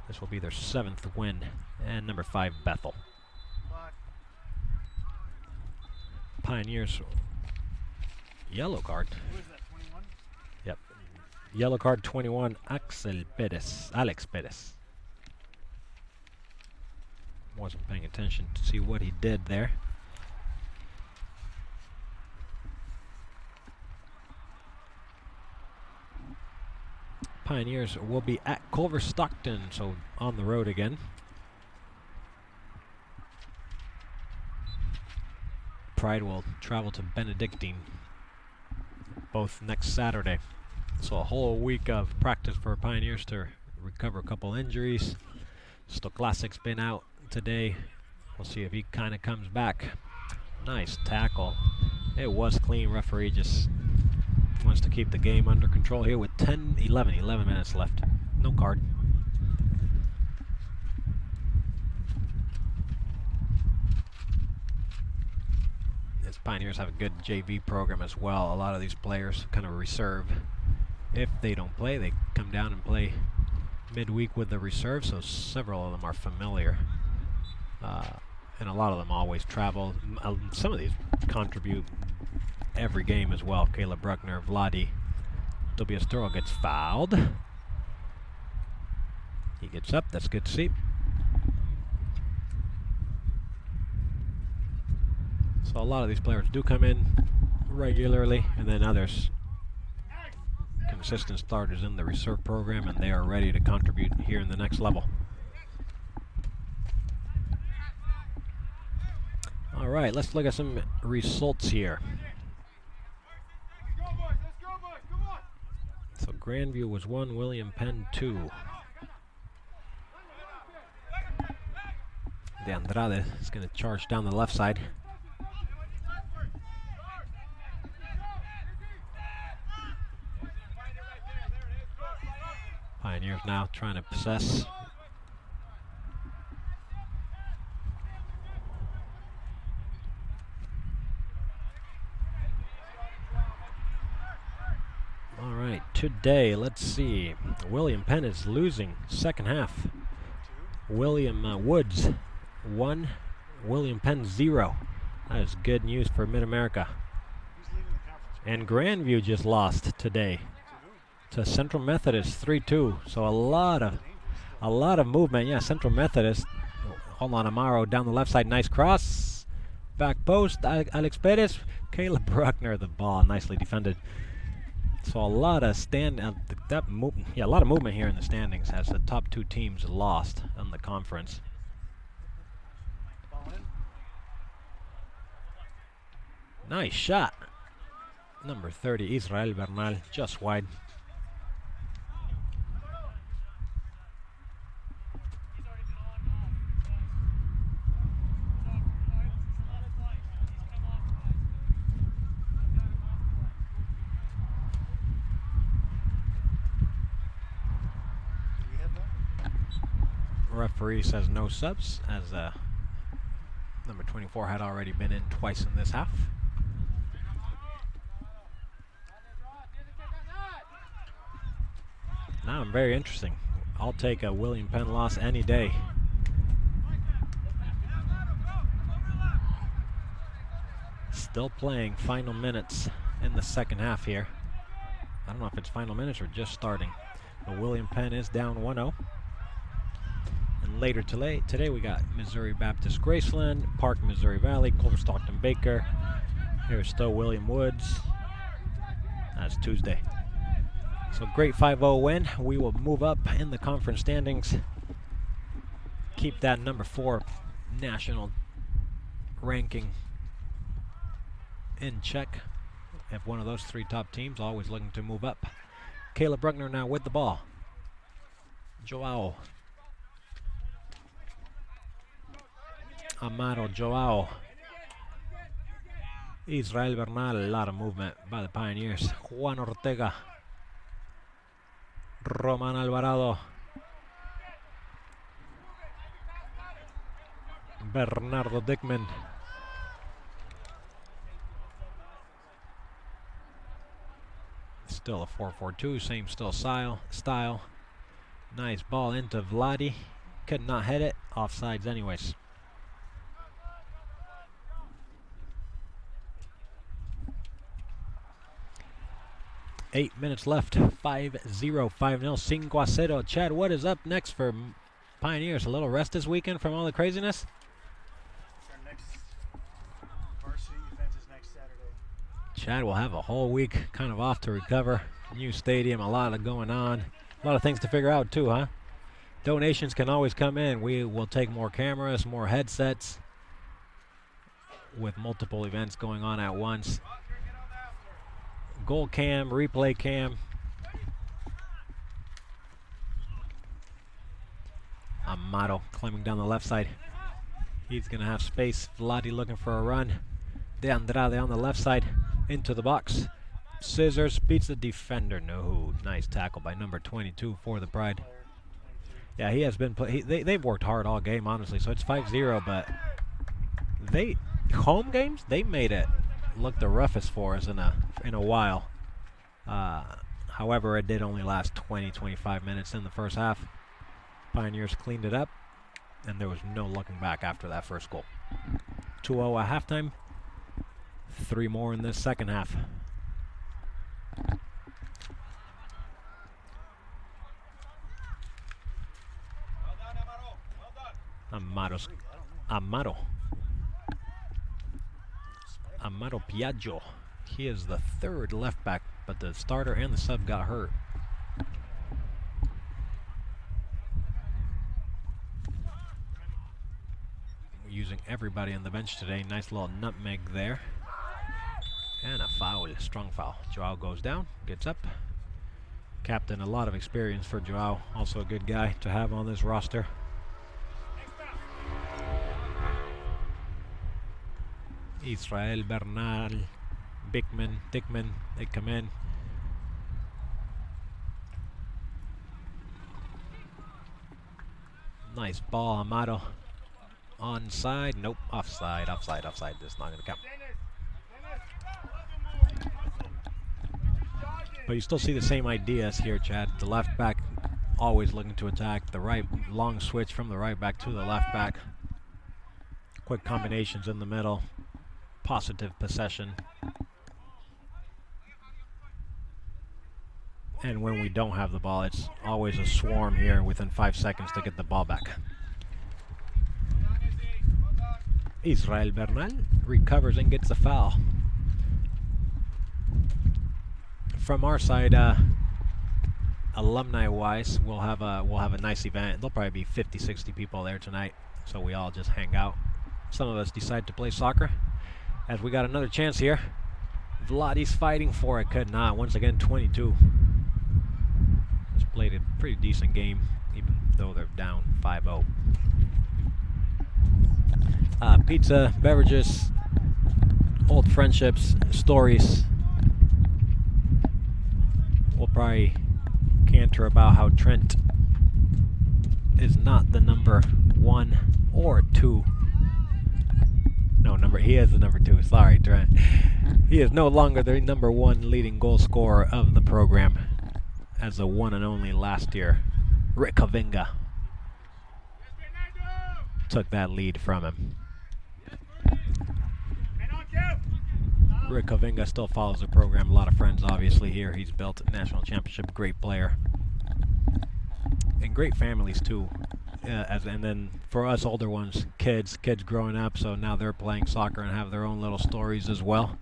C: This will be their 7th win. And number 5, Bethel. Pioneers, yellow card.
A: Who is that, 21?
C: Yep. Yellow card 21, Alex Perez. Wasn't paying attention to see what he did there. Pioneers will be at Culver Stockton, so on the road again. Pride will travel to Benedictine, both next Saturday. So a whole week of practice for Pioneers to recover a couple injuries. Stoklasic's been out today. We'll see if he kind of comes back. Nice tackle. It was clean. Referee just wants to keep the game under control here with 11 minutes left. No card. These Pioneers have a good JV program as well. A lot of these players kind of reserve. If they don't play, they come down and play midweek with the reserve, so several of them are familiar. And a lot of them always travel. Some of these contribute every game as well. Caleb Bruckner, Vladi. Tobias Toro gets fouled. He gets up, that's good to see. So a lot of these players do come in regularly, and then others consistent starters in the reserve program, and they are ready to contribute here in the next level. All right, let's look at some results here. So Grandview was 1, William Penn 2. De Andrade is going to charge down the left side. Pioneers now trying to possess. All right, today, let's see. William Penn is losing second half. William Woods 1, William Penn 0. That is good news for Mid-America. And Grandview just lost today to Central Methodist 3-2. So a lot of movement. Yeah, Central Methodist. Hold on, Amaro down the left side. Nice cross. Back post. Alex Perez. Caleb Bruckner the ball. Nicely defended. So a lot of a lot of movement here in the standings as the top two teams lost in the conference. Nice shot. Number 30, Israel Bernal, just wide. Referee says no subs, as number 24 had already been in twice in this half. Now I'm very interesting. I'll take a William Penn loss any day. Still playing final minutes in the second half here. I don't know if it's final minutes or just starting. But William Penn is down 1-0. And later today we got Missouri Baptist Graceland, Park Missouri Valley, Culver Stockton Baker. Here's still William Woods. That's Tuesday. So great 5-0 win. We will move up in the conference standings. Keep that number 4 national ranking in check. If one of those 3 top teams always looking to move up. Caleb Bruckner now with the ball. Joao. Amaro Joao. Israel Bernal, a lot of movement by the Pioneers. Juan Ortega. Roman Alvarado. Bernardo Dickman. Still a 4-4-2, same still style. Nice ball into Vladi. Could not hit it. Offsides anyways. 8 minutes left. 5-0, 5-0, 5-0. Chad, what is up next for Pioneers? A little rest this weekend from all the craziness?
A: Our next varsity event is next Saturday.
C: Chad will have a whole week kind of off to recover. New stadium, a lot of going on. A lot of things to figure out too, huh? Donations can always come in. We will take more cameras, more headsets, with multiple events going on at once. Goal cam, replay cam. Amato climbing down the left side. He's going to have space. Vladi looking for a run. De Andrade on the left side into the box. Scissors beats the defender. No, nice tackle by number 22 for the Pride. Yeah, he has been they've worked hard all game, honestly. So it's 5-0, but home games, they made it look the roughest for us in a while. However, it did only last 20-25 minutes in the first half. Pioneers cleaned it up, and there was no looking back after that first goal. 2-0 at halftime. 3 more in this second half. Amaro Piaggio. He is the third left back, but the starter and the sub got hurt. We're using everybody on the bench today. Nice little nutmeg there. And a foul, a strong foul. Joao goes down, gets up. Captain, a lot of experience for Joao. Also a good guy to have on this roster. Israel Bernal, Dickman, they come in. Nice ball, Amato. Onside, nope, offside. That's not gonna count. But you still see the same ideas here, Chad. The left back always looking to attack. The right, long switch from the right back to the left back. Quick combinations in the middle. Positive possession. And when we don't have the ball, it's always a swarm here within 5 seconds to get the ball back. Israel Bernal recovers and gets the foul. From our side, alumni-wise, we'll have a nice event. There'll probably be 50, 60 people there tonight, so we all just hang out. Some of us decide to play soccer. As we got another chance here. Vladi's fighting for it, could not. Once again, 22. Just played a pretty decent game, even though they're down 5-0. Pizza, beverages, old friendships, stories. We'll probably canter about how Trent is not the number 1 or 2. No, he is the number 2. Sorry, Trent. He is no longer the number 1 leading goal scorer of the program, as the one and only last year. Rick Kavinga took that lead from him. Rick Kavinga still follows the program. A lot of friends, obviously, here. He's built a national championship. Great player. And great families, too. And then for us older ones, kids growing up, so now they're playing soccer and have their own little stories as well.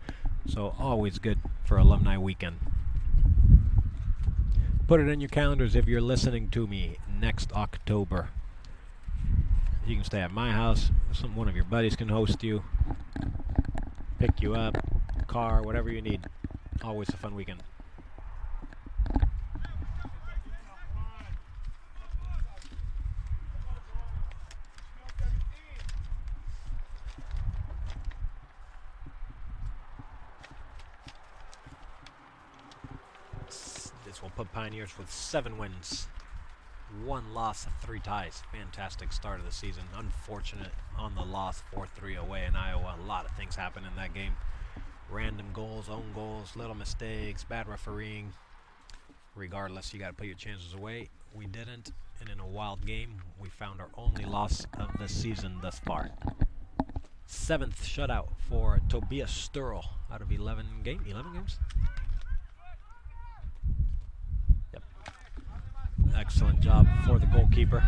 C: So always good for alumni weekend. Put it in your calendars if you're listening to me next October. You can stay at my house. One of your buddies can host you, pick you up, car, whatever you need. Always a fun weekend. This will put Pioneers with 7 wins, 1 loss, 3 ties. Fantastic start of the season. Unfortunate on the loss, 4-3 away in Iowa. A lot of things happened in that game. Random goals, own goals, little mistakes, bad refereeing. Regardless, you got to put your chances away. We didn't, and in a wild game, we found our only loss of the season thus far. 7th shutout for Tobias Sturl out of 11 games. Excellent job for the goalkeeper.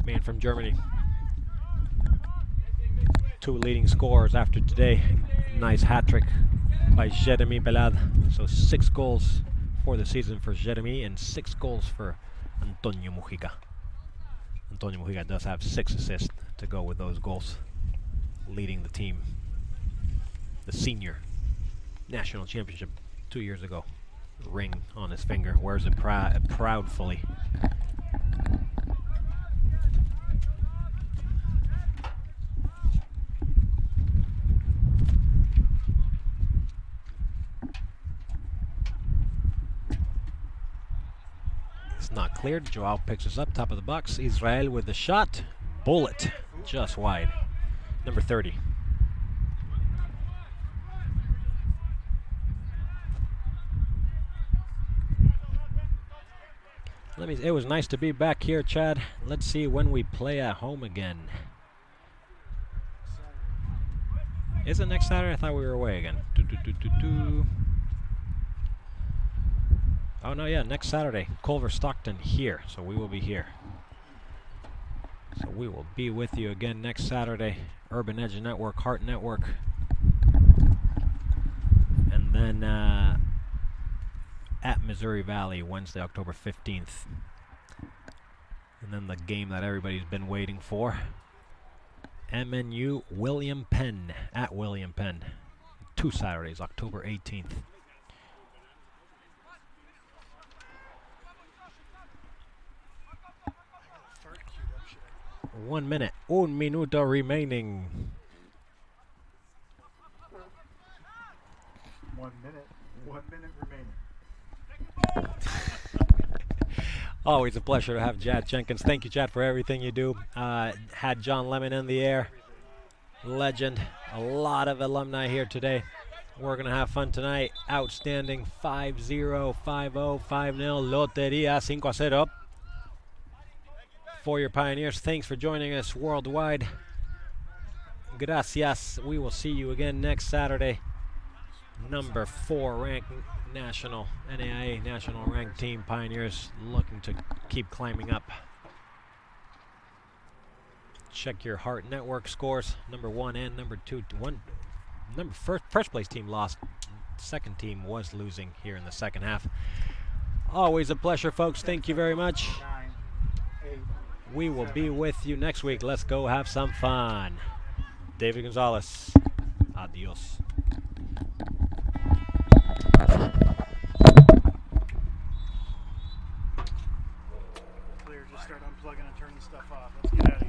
C: Man from Germany. 2 leading scorers after today. Nice hat trick by Jeremy Belad. So 6 goals for the season for Jeremy and 6 goals for Antonio Mujica. Antonio Mujica does have 6 assists to go with those goals, leading the team. The senior national championship 2 years ago. Ring on his finger, wears it proudfully. It's not cleared. Joao picks us up, top of the box. Israel with the shot. Bullet, just wide. Number 30. It was nice to be back here, Chad. Let's see when we play at home again. Is it next Saturday? I thought we were away again. Oh no, yeah, next Saturday. Culver Stockton here, so we will be here. So we will be with you again next Saturday. Urban Edge Network, Heart Network. And then at Missouri Valley, Wednesday, October 15th. And then the game that everybody's been waiting for. MNU William Penn, at William Penn. 2 Saturdays, October 18th.
A: Fart queued up, shit.
C: 1 minute, un minuto remaining.
A: 1 minute. 1 minute remaining.
C: Always a pleasure to have Chad Jenkins. Thank you, Chad, for everything you do. Had John Lemon in the air. Legend. A lot of alumni here today. We're going to have fun tonight. Outstanding 5-0, 5-0, 5-0. Loteria 5-0. For your Pioneers, thanks for joining us worldwide. Gracias. We will see you again next Saturday. Number 4 ranked national, NAIA national ranked team, Pioneers, looking to keep climbing up. Check your Heart Network scores. Number 1 and number 2. First place team lost. Second team was losing here in the second half. Always a pleasure, folks. Thank you very much.
A: 9, 8.
C: We will be with you next week. Let's go have some fun. David Gonzalez. Adios.
A: Clear, just start unplugging and turning stuff off. Let's get out of here.